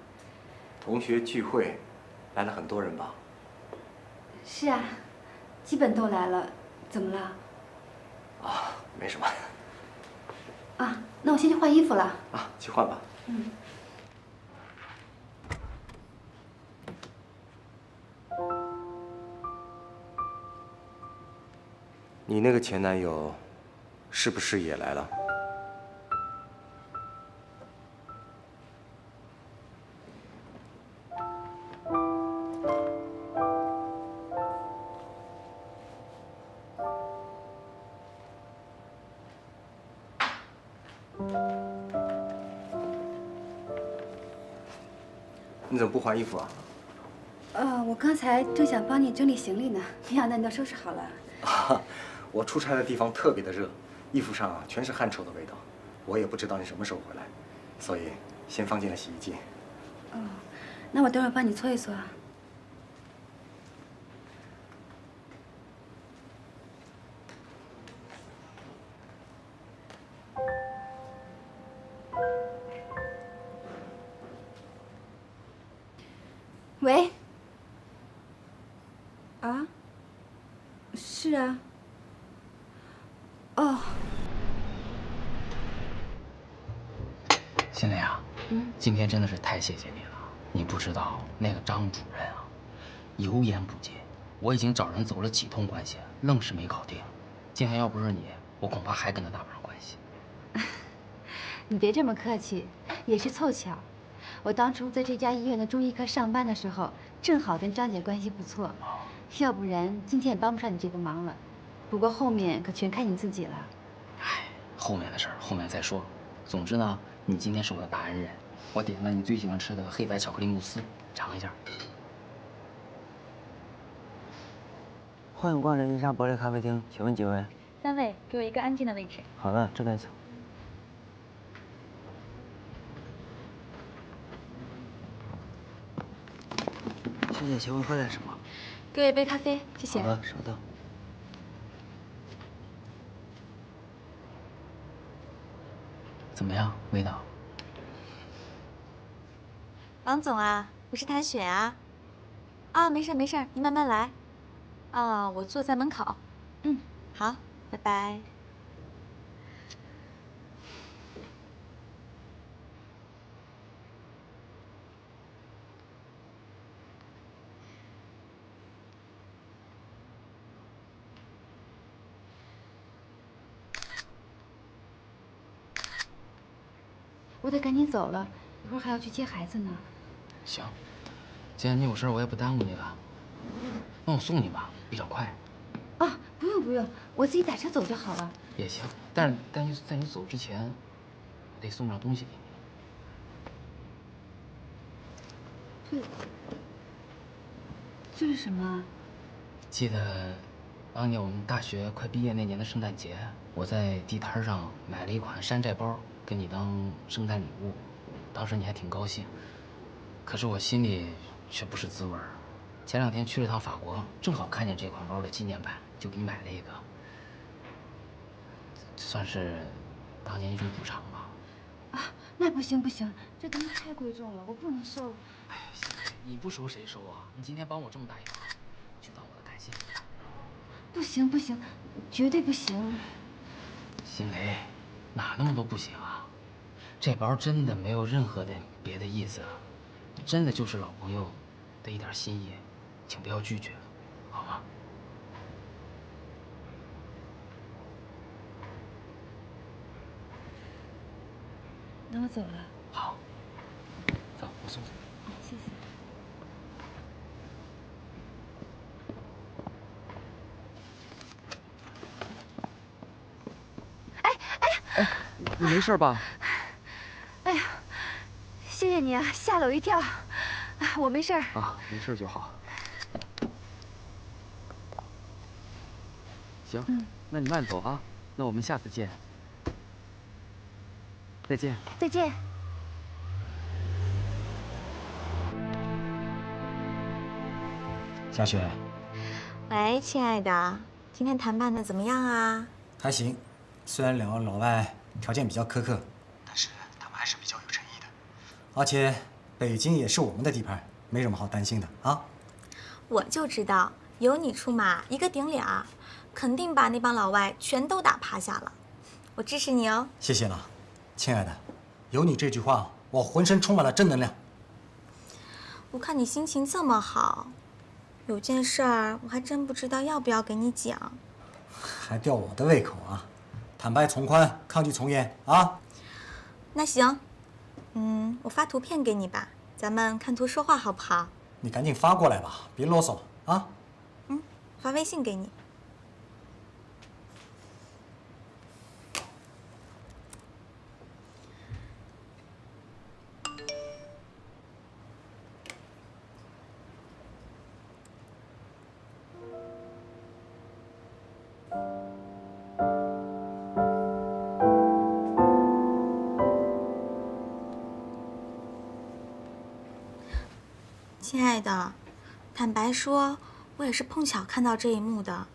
同学聚会，来了很多人吧？是啊，基本都来了。怎么了？啊，没什么。啊，那我先去换衣服了。啊，去换吧。嗯。你那个前男友，是不是也来了？你怎么不换衣服啊？我刚才正想帮你整理行李呢，没想到你都收拾好了。啊，我出差的地方特别的热，衣服上啊全是汗臭的味道。我也不知道你什么时候回来，所以先放进了洗衣机。哦，那我等会儿帮你搓一搓啊。喂。啊？是啊。哦。心蕾啊，今天真的是太谢谢你了。你不知道那个张主任啊，油盐不进，我已经找人走了几通关系，愣是没搞定。今天要不是你，我恐怕还跟他搭不上关系。你别这么客气，也是凑巧。我当初在这家医院的中医科上班的时候，正好跟张姐关系不错，要不然今天也帮不上你这个忙了。不过后面可全看你自己了。唉，后面的事儿后面再说。总之呢，你今天是我的大恩人，我点了你最喜欢吃的黑白巧克力慕斯，尝一下。欢迎光临伊莎伯利咖啡厅，请问几位？3位，给我一个安静的位置。好的，这边请。谢谢，请问喝点什么？给我一杯咖啡，谢谢。好的，稍等。怎么样，味道？王总啊，我是谭雪啊。啊，没事没事，你慢慢来。啊，我坐在门口。嗯，好，拜拜。我得赶紧走了，一会儿还要去接孩子呢。行，既然你有事，我也不耽误你了。那我送你吧，比较快。啊，不用不用，我自己打车走就好了。也行，但是在你走之前，我得送点东西给你。这是什么？记得当年我们大学快毕业那年的圣诞节，我在地摊上买了一款山寨包，给你当圣诞礼物。当时你还挺高兴，可是我心里却不是滋味儿。前2天去了趟法国，正好看见这款包的纪念版，就给你买了一个，算是当年一种补偿吧。啊，那不行不行，这东西太贵重了，我不能收。哎，行，你不收谁收啊？你今天帮我这么大一忙，就当我的感谢。不行不行，绝对不行。心蕾，哪那么多不行啊？这包真的没有任何的别的意思，真的就是老朋友的一点心意，请不要拒绝，好吗？那我走了。好，走，我送你。谢谢。你没事吧？哎呀，谢谢你啊，吓了我一跳。我没事儿。啊，没事就好。行，那你慢走啊。那我们下次见。再见。再见。小雪，喂，亲爱的，今天谈判的怎么样啊？还行，虽然两个老外条件比较苛刻，但是他们还是比较有诚意的。而且北京也是我们的地盘，没什么好担心的啊。我就知道有你出马，一个顶俩，肯定把那帮老外全都打趴下了。我支持你哦。谢谢了，亲爱的，有你这句话，我浑身充满了正能量。我看你心情这么好，有件事儿我还真不知道要不要给你讲。还吊我的胃口啊！坦白从宽，抗拒从严啊！那行，我发图片给你吧，咱们看图说话好不好？你赶紧发过来吧，别啰嗦了啊！发微信给你。亲爱的，坦白说，我也是碰巧看到这一幕的，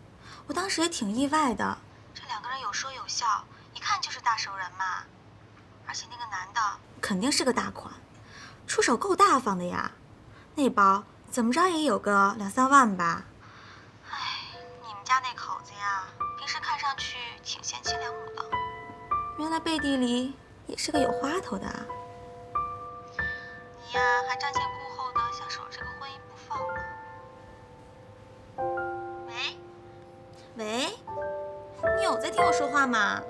我当时也挺意外的。这两个人有说有笑，一看就是大熟人嘛。而且那个男的肯定是个大款，出手够大方的呀。那包怎么着也有个2、3万吧。哎，你们家那口子呀，平时看上去挺贤妻良母的，原来背地里也是个有花头的啊。你呀，还瞻前顾后的想守着这个婚姻不放呢。喂，你有在听我说话吗？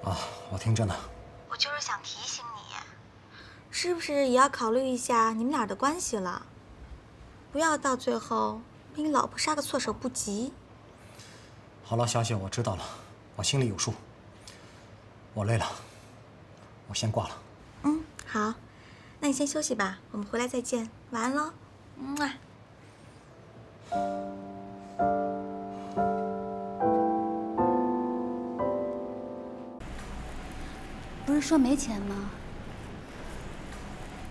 啊，我听着呢。我就是想提醒你，是不是也要考虑一下你们俩的关系了？不要到最后被你老婆杀个措手不及。好了，小雪，我知道了，我心里有数。我累了，我先挂了。好，那你先休息吧，我们回来再见，晚安喽。不是说没钱吗？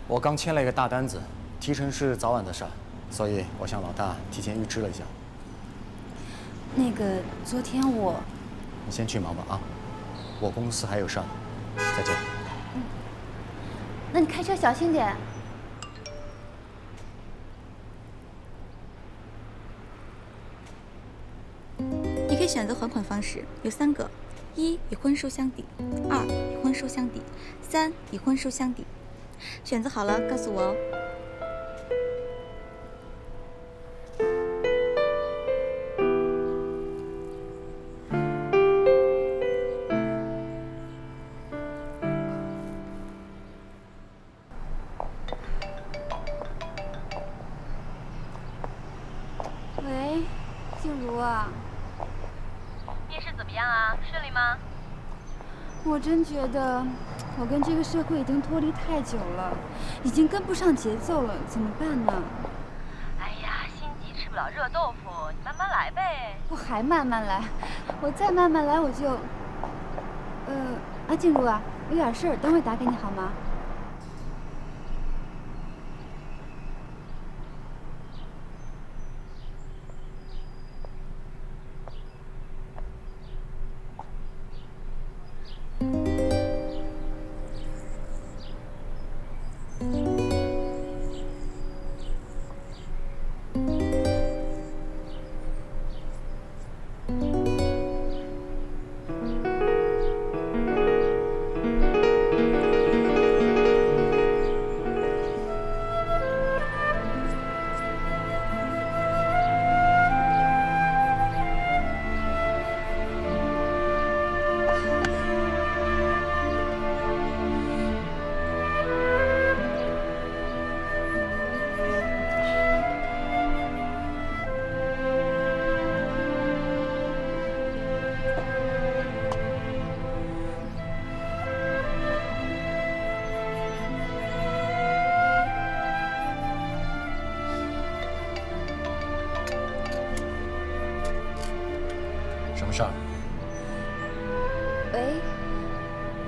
我刚签了一个大单子，提成是早晚的事儿，所以我向老大提前预支了一下。那个，昨天我……你先去忙吧啊，我公司还有事儿，再见。那你开车小心点。你可以选择还款方式，有3个：1以婚书相抵，2以婚书相抵，3以婚书相抵。选择好了告诉我哦。喂，静茹啊。面试怎么样啊？顺利吗？我真觉得我跟这个社会已经脱离太久了，已经跟不上节奏了，怎么办呢？哎呀，心急吃不了热豆腐，你慢慢来呗。我还慢慢来，我再慢慢来我就……静茹啊，有点事儿，等会儿打给你好吗？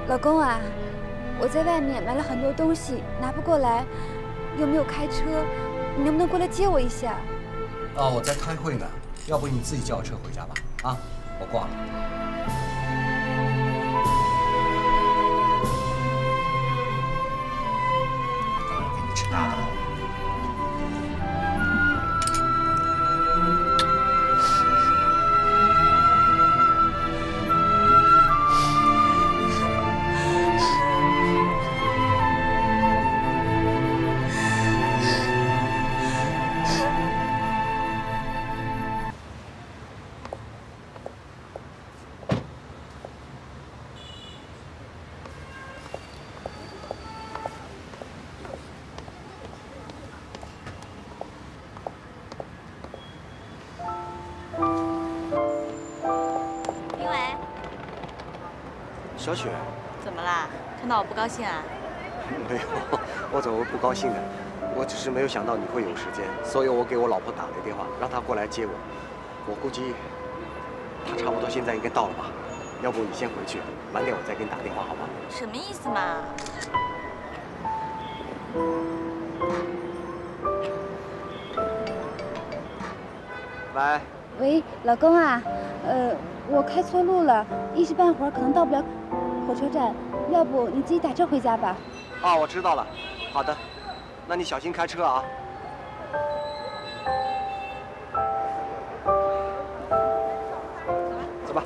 老公啊，我在外面买了很多东西，拿不过来，又没有开车，你能不能过来接我一下？啊，我在开会呢，要不你自己叫车回家吧。啊，我挂了。当然给你吃大的了。 林伟，小雪，怎么啦？看到我不高兴啊？没有，我怎么会不高兴呢？我只是没有想到你会有时间，所以我给我老婆打了个电话，让她过来接我。我估计她差不多现在应该到了吧？要不你先回去，晚点我再给你打电话，好吗？什么意思嘛？喂。喂，老公啊，我开错路了，一时半会儿可能到不了火车站，要不你自己打车回家吧？啊，我知道了。好的，那你小心开车啊。走吧。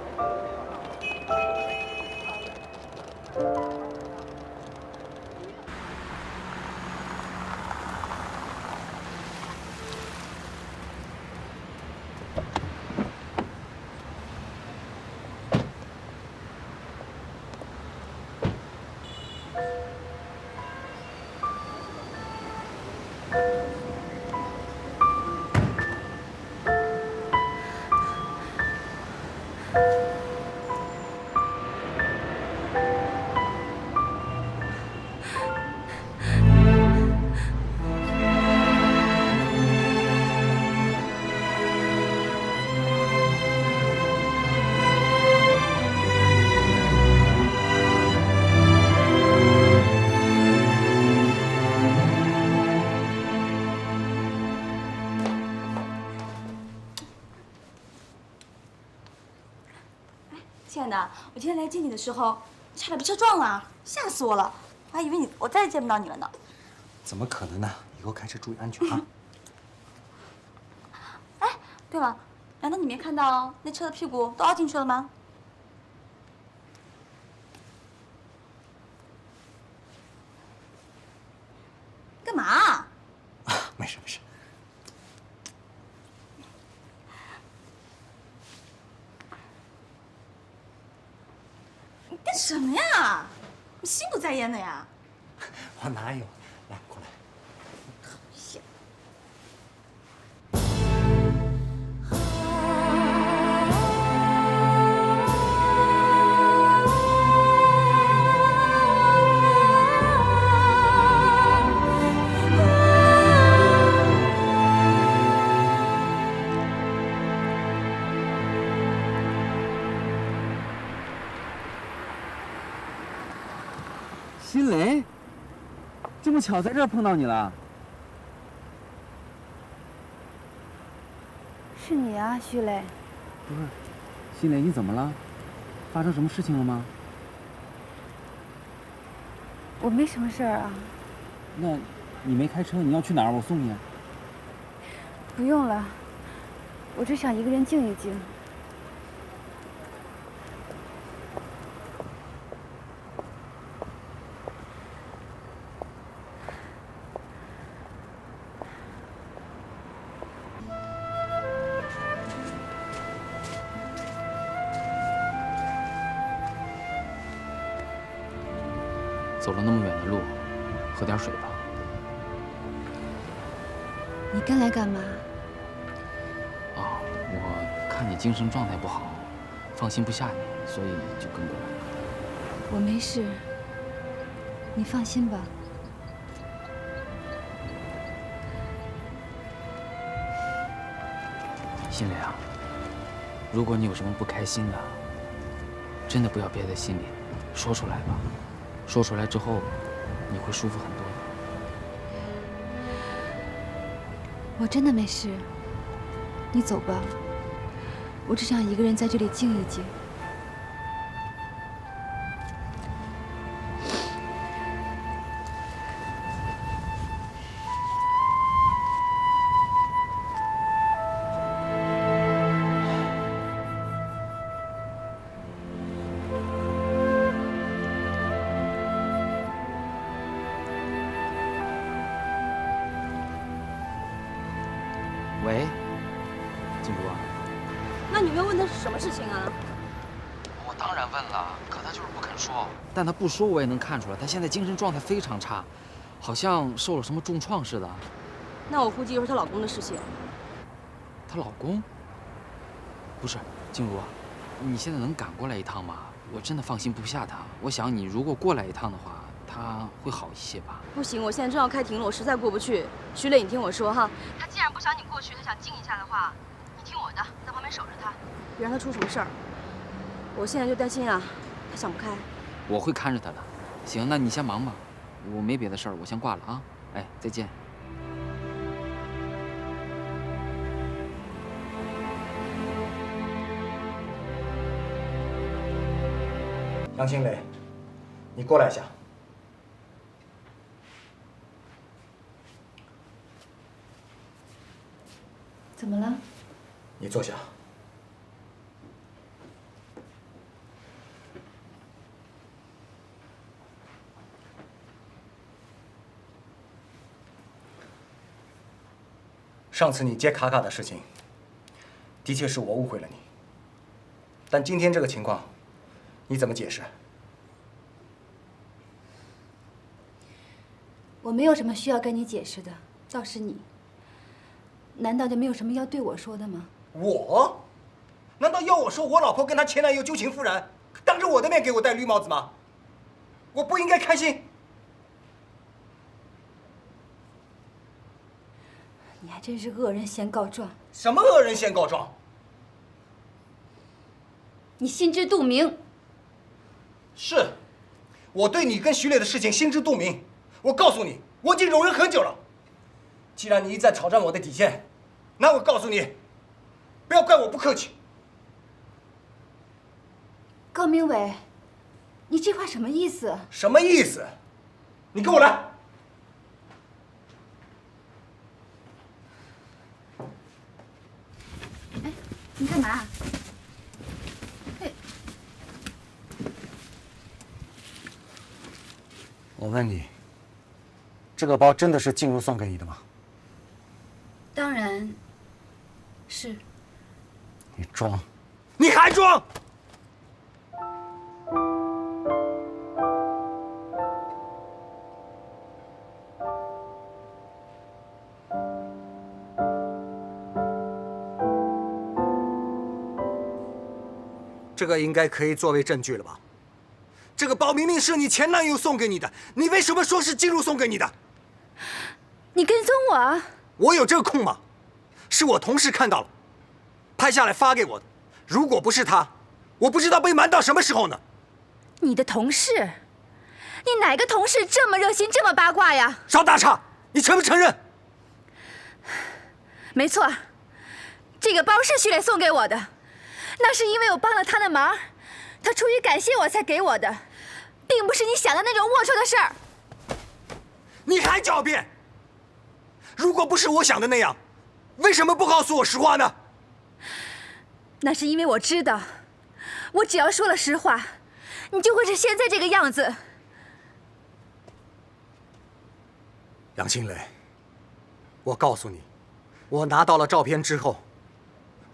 亲爱的，我今天来接你的时候，差点被车撞了，吓死我了，我还以为我再也见不到你了呢。怎么可能呢？以后开车注意安全啊！哎，对了，难道你没看到那车的屁股都凹进去了吗？干嘛？啊，没事没事。你干什么呀？你心不在焉的呀？我哪有？来，过来。新雷，这么巧在这儿碰到你了。是你啊，徐磊。不是，新雷，你怎么了？发生什么事情了吗？我没什么事儿啊。那，你没开车，你要去哪儿？我送你啊。不用了，我只想一个人静一静。走了那么远的路，喝点水吧。你跟来干嘛？啊，我看你精神状态不好，放心不下你，所以就跟过来。我没事，你放心吧。心里啊，如果你有什么不开心的，真的不要憋在心里，说出来吧，说出来之后，你会舒服很多的。我真的没事，你走吧，我只想一个人在这里静一静。喂，静茹啊，那你没有问他是什么事情啊？我当然问了，可他就是不肯说。但他不说，我也能看出来，他现在精神状态非常差，好像受了什么重创似的。那我估计又是她老公的事情。她老公？不是，静茹啊，你现在能赶过来一趟吗？我真的放心不下他。我想你如果过来一趟的话，他会好一些吧。不行，我现在正要开庭了，我实在过不去。徐磊，你听我说哈，他既然不想你过去，他想静一下的话，你听我的，在旁边守着他，别让他出什么事儿。我现在就担心啊，他想不开。我会看着他的。行，那你先忙吧，我没别的事儿，我先挂了啊。哎，再见。杨新磊，你过来一下。怎么了？你坐下。上次你接卡卡的事情，的确是我误会了你。但今天这个情况，你怎么解释？我没有什么需要跟你解释的，倒是你。难道就没有什么要对我说的吗？我？难道要我说我老婆跟她前男友旧情复燃，当着我的面给我戴绿帽子吗？我不应该开心？你还真是恶人先告状。什么恶人先告状？你心知肚明。是，我对你跟徐磊的事情心知肚明。我告诉你，我已经容忍很久了。既然你一再挑战我的底线，那我告诉你，不要怪我不客气。高明伟，你这话什么意思？什么意思？你跟我来。哎，你干嘛？我问你，这个包真的是静茹送给你的吗？当然是。你装！你还装！这个应该可以作为证据了吧？这个包明明是你前男友送给你的，你为什么说是静茹送给你的？你跟踪我？我有这个空吗？是我同事看到了，拍下来发给我的。如果不是他，我不知道被瞒到什么时候呢。你的同事？你哪个同事这么热心，这么八卦呀？少打岔！你承不承认？没错，这个包是徐磊送给我的，那是因为我帮了他的忙，他出于感谢我才给我的，并不是你想的那种龌龊的事儿。你还狡辩！如果不是我想的那样，为什么不告诉我实话呢？那是因为我知道，我只要说了实话，你就会是现在这个样子。杨新磊，我告诉你，我拿到了照片之后，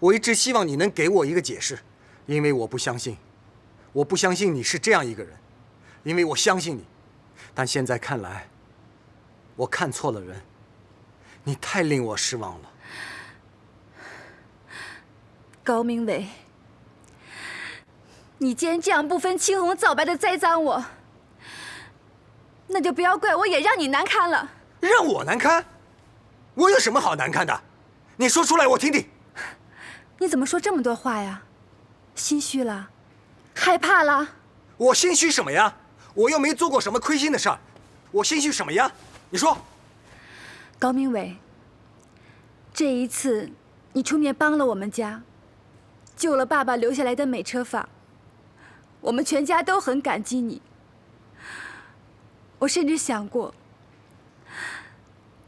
我一直希望你能给我一个解释，因为我不相信你是这样一个人，因为我相信你，但现在看来，我看错了人，你太令我失望了。高明伟，你既然这样不分青红皂白的栽赃我，那就不要怪我也让你难堪了。让我难堪？我有什么好难堪的？你说出来我听听。你怎么说这么多话呀？心虚了？害怕了？我心虚什么呀？我又没做过什么亏心的事儿，我心虚什么呀？你说。高明伟，这一次你出面帮了我们家，救了爸爸留下来的美车坊，我们全家都很感激你。我甚至想过，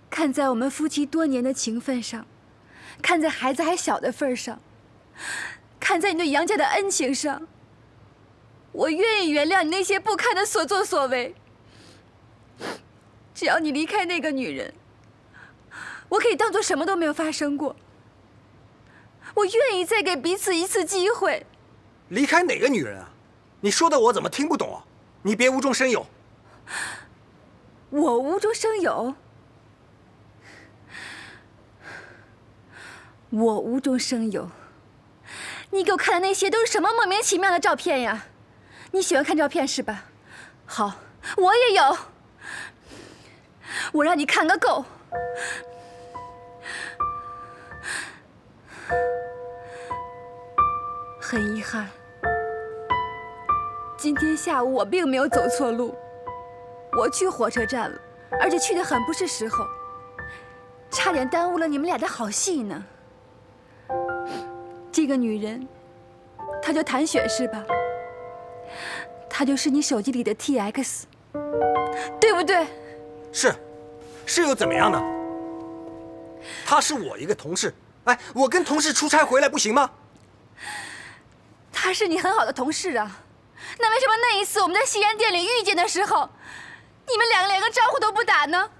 看在我们夫妻多年的情分上，看在孩子还小的份上，看在你对杨家的恩情上，我愿意原谅你那些不堪的所作所为。只要你离开那个女人，我可以当做什么都没有发生过。我愿意再给彼此一次机会。离开哪个女人啊？你说的我怎么听不懂啊？你别无中生有。我无中生有？我无中生有？你给我看的那些都是什么莫名其妙的照片呀？你喜欢看照片是吧？好，我也有。我让你看个够。很遗憾，今天下午我并没有走错路，我去火车站了，而且去得很不是时候，差点耽误了你们俩的好戏呢。这个女人，她叫谭雪是吧？她就是你手机里的 TX， 对不对？是又怎么样呢？她是我一个同事，哎，我跟同事出差回来不行吗？她是你很好的同事啊，那为什么那一次我们在西安店里遇见的时候，你们两个连个招呼都不打呢？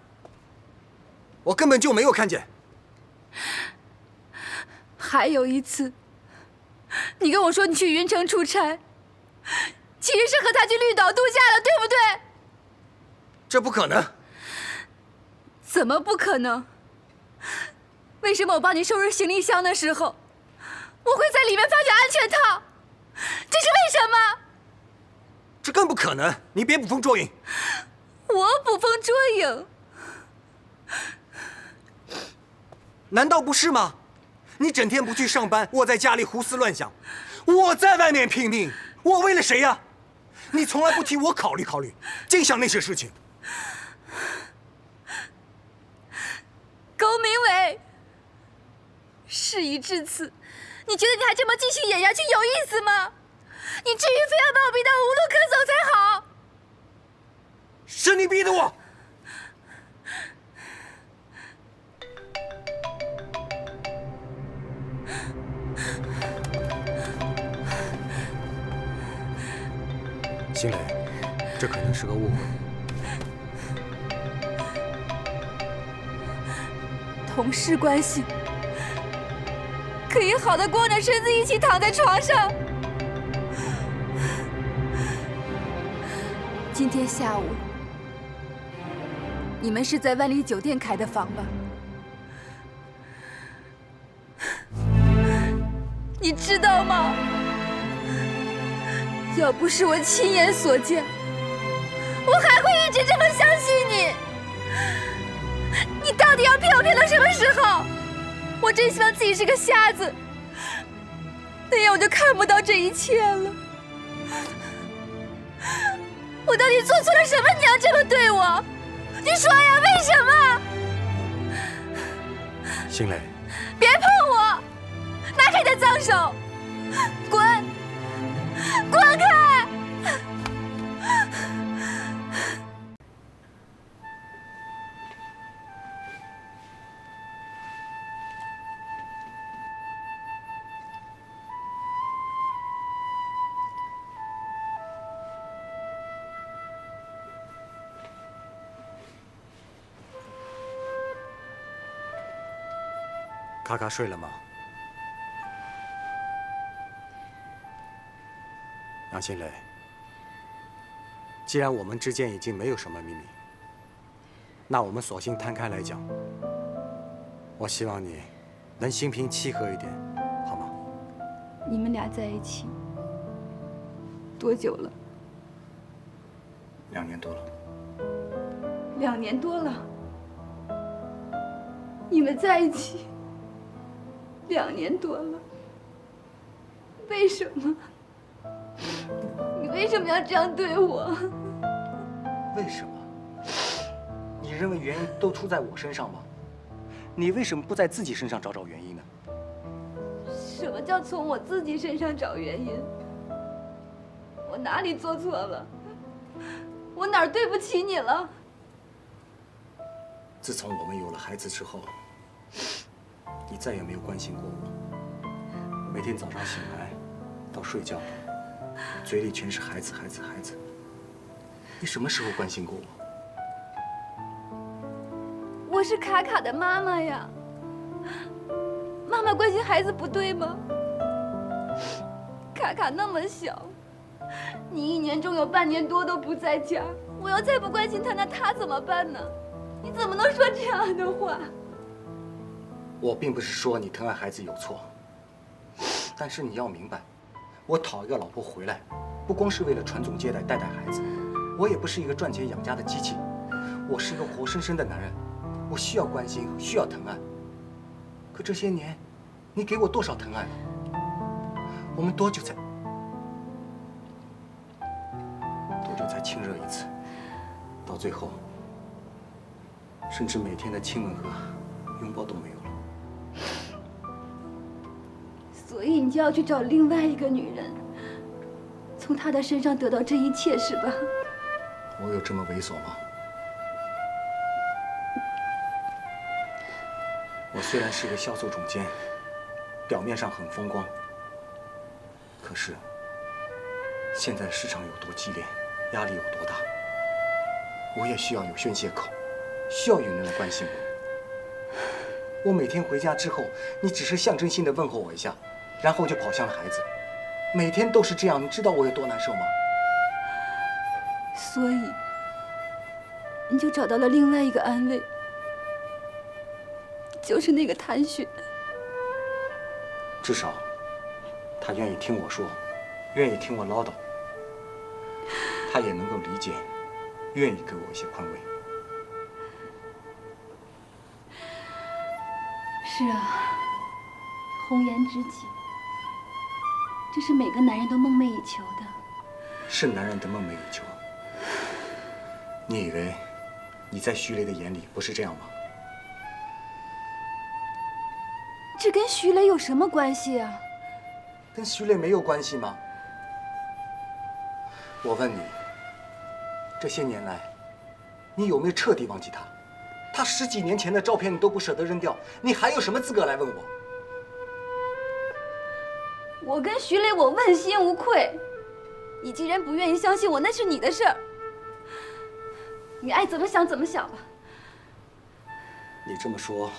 我根本就没有看见。还有一次，你跟我说你去云城出差，其实是和他去绿岛度假了，对不对？这不可能。怎么不可能？为什么我帮你收拾行李箱的时候，我会在里面发现安全套？这是为什么？这更不可能！你别捕风捉影。我捕风捉影？难道不是吗？你整天不去上班，窝在家里胡思乱想；我在外面拼命，我为了谁呀？你从来不替我考虑考虑，净想那些事情。高明伟，事已至此，你觉得你还这么继续演下去有意思吗？你至于非要把我逼到无路可走才好？是你逼的我。新磊，这可能是个误会。同事关系可以好的光着身子一起躺在床上。今天下午，你们是在万里酒店开的房吧？你知道吗？要不是我亲眼所见，我还会一直这么相信你。你到底要骗我骗到什么时候？我真希望自己是个瞎子，那样我就看不到这一切了。我到底做错了什么？你要这么对我？你说呀，为什么？新磊，别碰我！拿开你的脏手！滚！滚开！卡卡睡了吗？杨新磊，既然我们之间已经没有什么秘密，那我们索性摊开来讲。我希望你能心平气和一点，好吗？你们俩在一起多久了2年多了。？2年多了。你们在一起2年多了，为什么？你们为什么要这样对我？为什么？你认为原因都出在我身上吗？你为什么不在自己身上找找原因呢？什么叫从我自己身上找原因？我哪里做错了？我哪儿对不起你了？自从我们有了孩子之后，你再也没有关心过我。每天早上醒来到睡觉，嘴里全是孩子，孩子，孩子。你什么时候关心过我？我是卡卡的妈妈呀。妈妈关心孩子不对吗？卡卡那么小，你1年中有半年多都不在家，我要再不关心他，那他怎么办呢？你怎么能说这样的话？我并不是说你疼爱孩子有错，但是你要明白，我讨一个老婆回来，不光是为了传宗接代、带带孩子，我也不是一个赚钱养家的机器，我是一个活生生的男人，我需要关心，需要疼爱。可这些年，你给我多少疼爱了？我们多久才亲热一次？到最后，甚至每天的亲吻和拥抱都没有了。所以你就要去找另外一个女人，从她的身上得到这一切，是吧？我有这么猥琐吗？我虽然是个销售总监，表面上很风光，可是现在市场有多激烈，压力有多大，我也需要有宣泄口，需要有人来关心我。我每天回家之后，你只是象征性的问候我一下，然后就跑向了孩子，每天都是这样，你知道我有多难受吗？所以你就找到了另外一个安慰，就是那个谭雪。至少他愿意听我说，愿意听我唠叨，他也能够理解，愿意给我一些宽慰。是啊，红颜知己，这是每个男人都梦寐以求的。是男人的梦寐以求。你以为你在徐雷的眼里不是这样吗？这跟徐雷有什么关系啊？跟徐雷没有关系吗？我问你，这些年来，你有没有彻底忘记他？他10几年前的照片你都不舍得扔掉，你还有什么资格来问我？我跟徐雷，我问心无愧。你既然不愿意相信我，那是你的事儿。你爱怎么想怎么想吧。你这么说，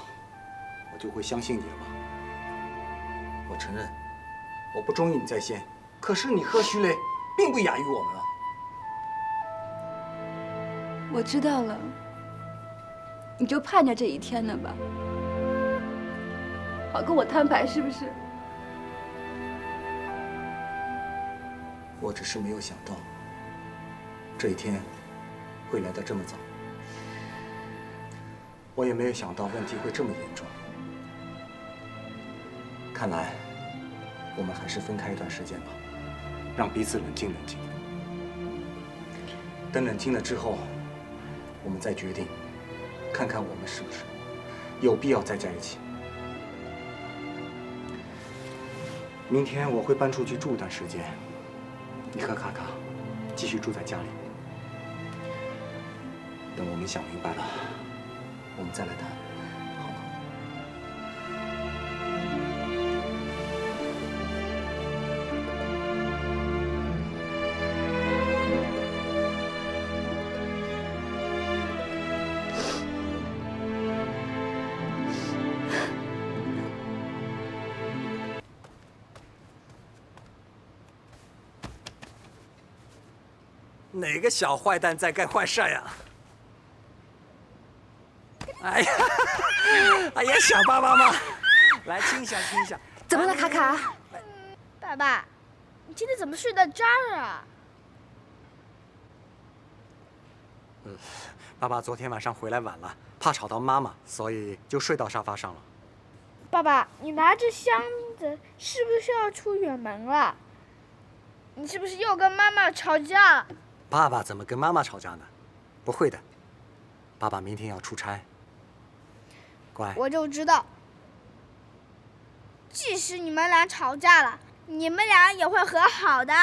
我就会相信你了吗？我承认，我不中意你在先，可是你和徐雷并不亚于我们啊。我知道了，你就盼着这一天呢吧，好跟我摊牌，是不是？我只是没有想到，这一天会来得这么早。我也没有想到问题会这么严重。看来，我们还是分开一段时间吧，让彼此冷静冷静。等冷静了之后，我们再决定，看看我们是不是有必要再在一起。明天我会搬出去住一段时间，你和卡卡继续住在家里。等我们想明白了，我们再来谈。哪个小坏蛋在干坏事呀？哎呀，哎呀，小爸爸嘛，来亲一下，亲一下。怎么了，卡卡？爸爸，你今天怎么睡到这儿啊？爸爸昨天晚上回来晚了，怕吵到妈妈，所以就睡到沙发上了。爸爸，你拿着箱子是不是要出远门了？你是不是又跟妈妈吵架？爸爸怎么跟妈妈吵架呢？不会的，爸爸明天要出差。乖，我就知道，即使你们俩吵架了，你们俩也会和好的。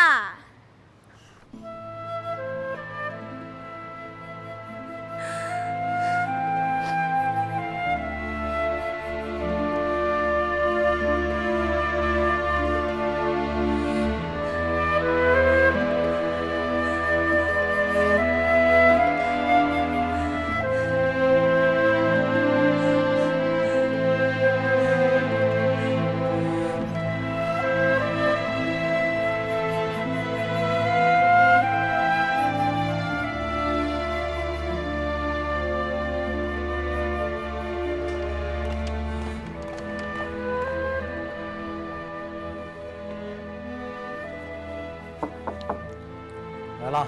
来了，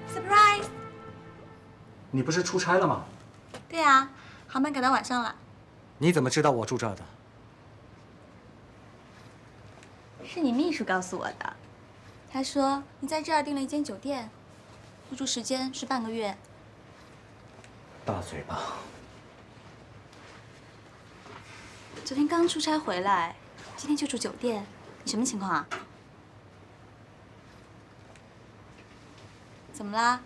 surprise。你不是出差了吗？对啊，航班改到晚上了。你怎么知道我住这儿的？是你秘书告诉我的，他说你在这儿订了一间酒店，入住时间是半个月。大嘴巴。昨天刚出差回来，今天就住酒店，你什么情况啊？怎么啦？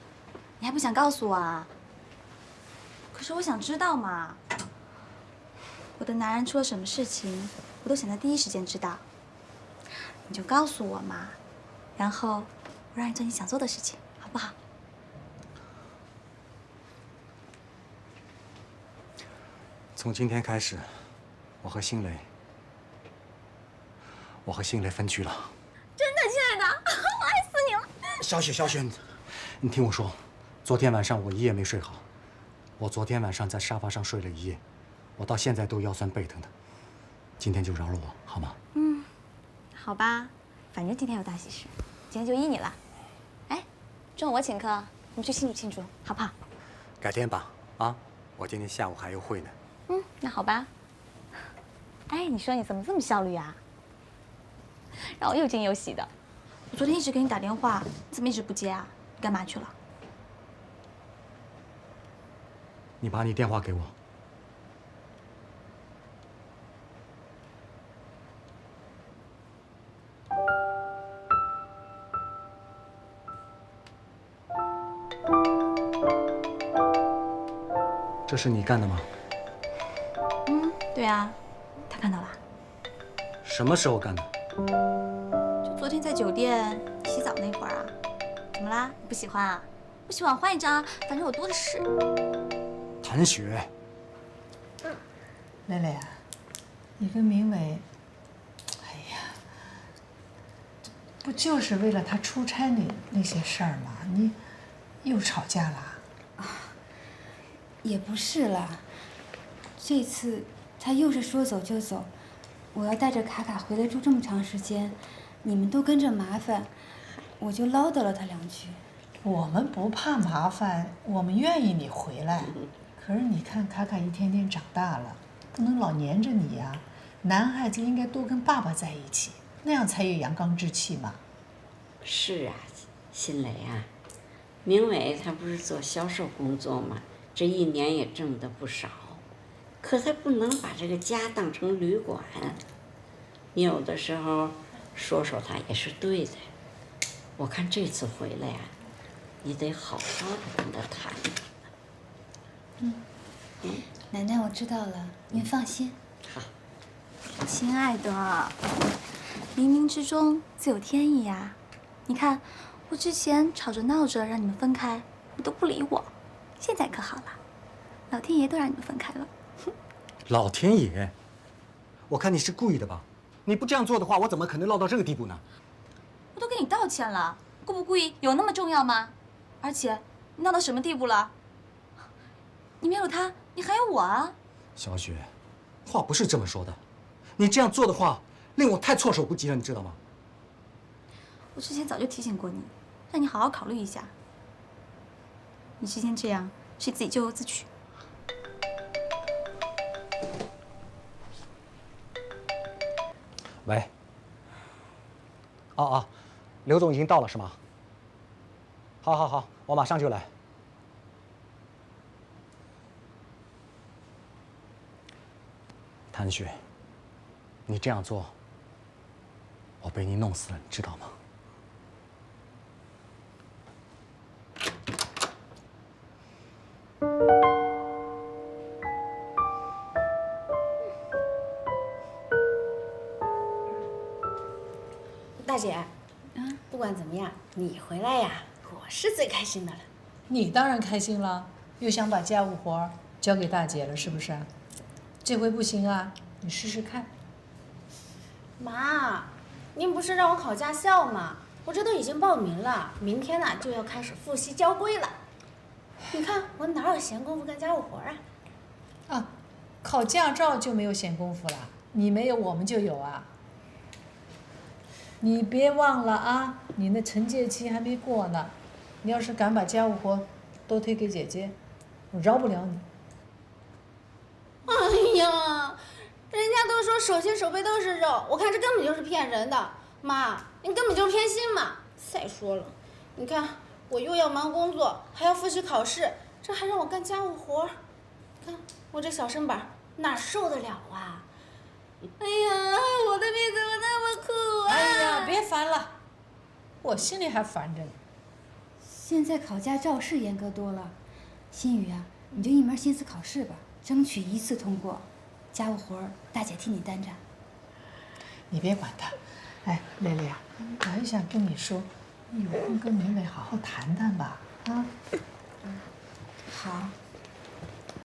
你还不想告诉我啊？可是我想知道嘛。我的男人出了什么事情，我都想在第一时间知道。你就告诉我嘛，然后我让你做你想做的事情，好不好？从今天开始，我和辛雷分居了。真的，亲爱的，我爱死你了。小雪，你听我说，昨天晚上我一夜没睡好，我昨天晚上在沙发上睡了一夜，我到现在都腰酸背疼的。今天就饶了我好吗？嗯，好吧，反正今天有大喜事，今天就依你了。哎，中午我请客，我们去庆祝庆祝，好不好？改天吧，啊，我今天下午还有会呢。嗯，那好吧。哎，你说你怎么这么效率啊？让我又惊又喜的。我昨天一直给你打电话，你怎么一直不接啊？你干嘛去了？你把你电话给我。这是你干的吗？嗯，对啊，他看到了。什么时候干的？就昨天在酒店洗澡那会儿啊。怎么啦？你不喜欢啊？不喜欢换一张啊，反正我多的是。谭雪，蕾蕾啊，你跟明伟，哎呀，不就是为了他出差那些事儿吗？你又吵架了？也不是啦，这次他又是说走就走，我要带着卡卡回来住这么长时间，你们都跟着麻烦，我就唠叨了他两句。我们不怕麻烦，我们愿意你回来。可是你看卡卡一天天长大了，不能老黏着你呀。男孩子应该多跟爸爸在一起，那样才有阳刚之气嘛。是啊，辛雷啊，明伟他不是做销售工作吗？这一年也挣得不少，可他不能把这个家当成旅馆。你有的时候说说他也是对的。我看这次回来啊，你得好好的跟他谈。奶奶，我知道了，您放心。好，亲爱的，冥冥之中自有天意呀。你看，我之前吵着闹着让你们分开，你都不理我，现在可好了，老天爷都让你们分开了。老天爷，我看你是故意的吧？你不这样做的话，我怎么可能落到这个地步呢？我都跟你道歉了，故不故意有那么重要吗？而且你闹到什么地步了？你没有他，你还有我啊！小雪，话不是这么说的，你这样做的话，令我太措手不及了，你知道吗？我之前早就提醒过你，让你好好考虑一下。你今天这样，是自己咎由自取。喂，哦哦，刘总已经到了是吗？好，好，好，我马上就来。谭雪，你这样做，我被你弄死了，你知道吗？大姐，不管怎么样，你回来呀，我是最开心的了。你当然开心了，又想把家务活交给大姐了，是不是？这回不行啊，你试试看。妈，您不是让我考驾校吗？我这都已经报名了，明天呢就要开始复习交规了。你看我哪有闲工夫干家务活啊？啊，考驾照就没有闲工夫了？你没有，我们就有啊。你别忘了啊，你那惩戒期还没过呢。你要是敢把家务活都推给姐姐，我饶不了你。哎呀，人家都说手心手背都是肉，我看这根本就是骗人的。妈，你根本就是偏心嘛！再说了，你看我又要忙工作，还要复习考试，这还让我干家务活，看我这小身板哪受得了啊？哎呀，我的命怎么那么苦啊！哎呀，别烦了，我心里还烦着呢。现在考驾照是严格多了，心雨啊，你就一门心思考试吧，争取一次通过。家务活大姐替你担着。你别管他。哎，蕾蕾啊，我还想跟你说，你有空跟明伟好好谈谈吧，啊？好。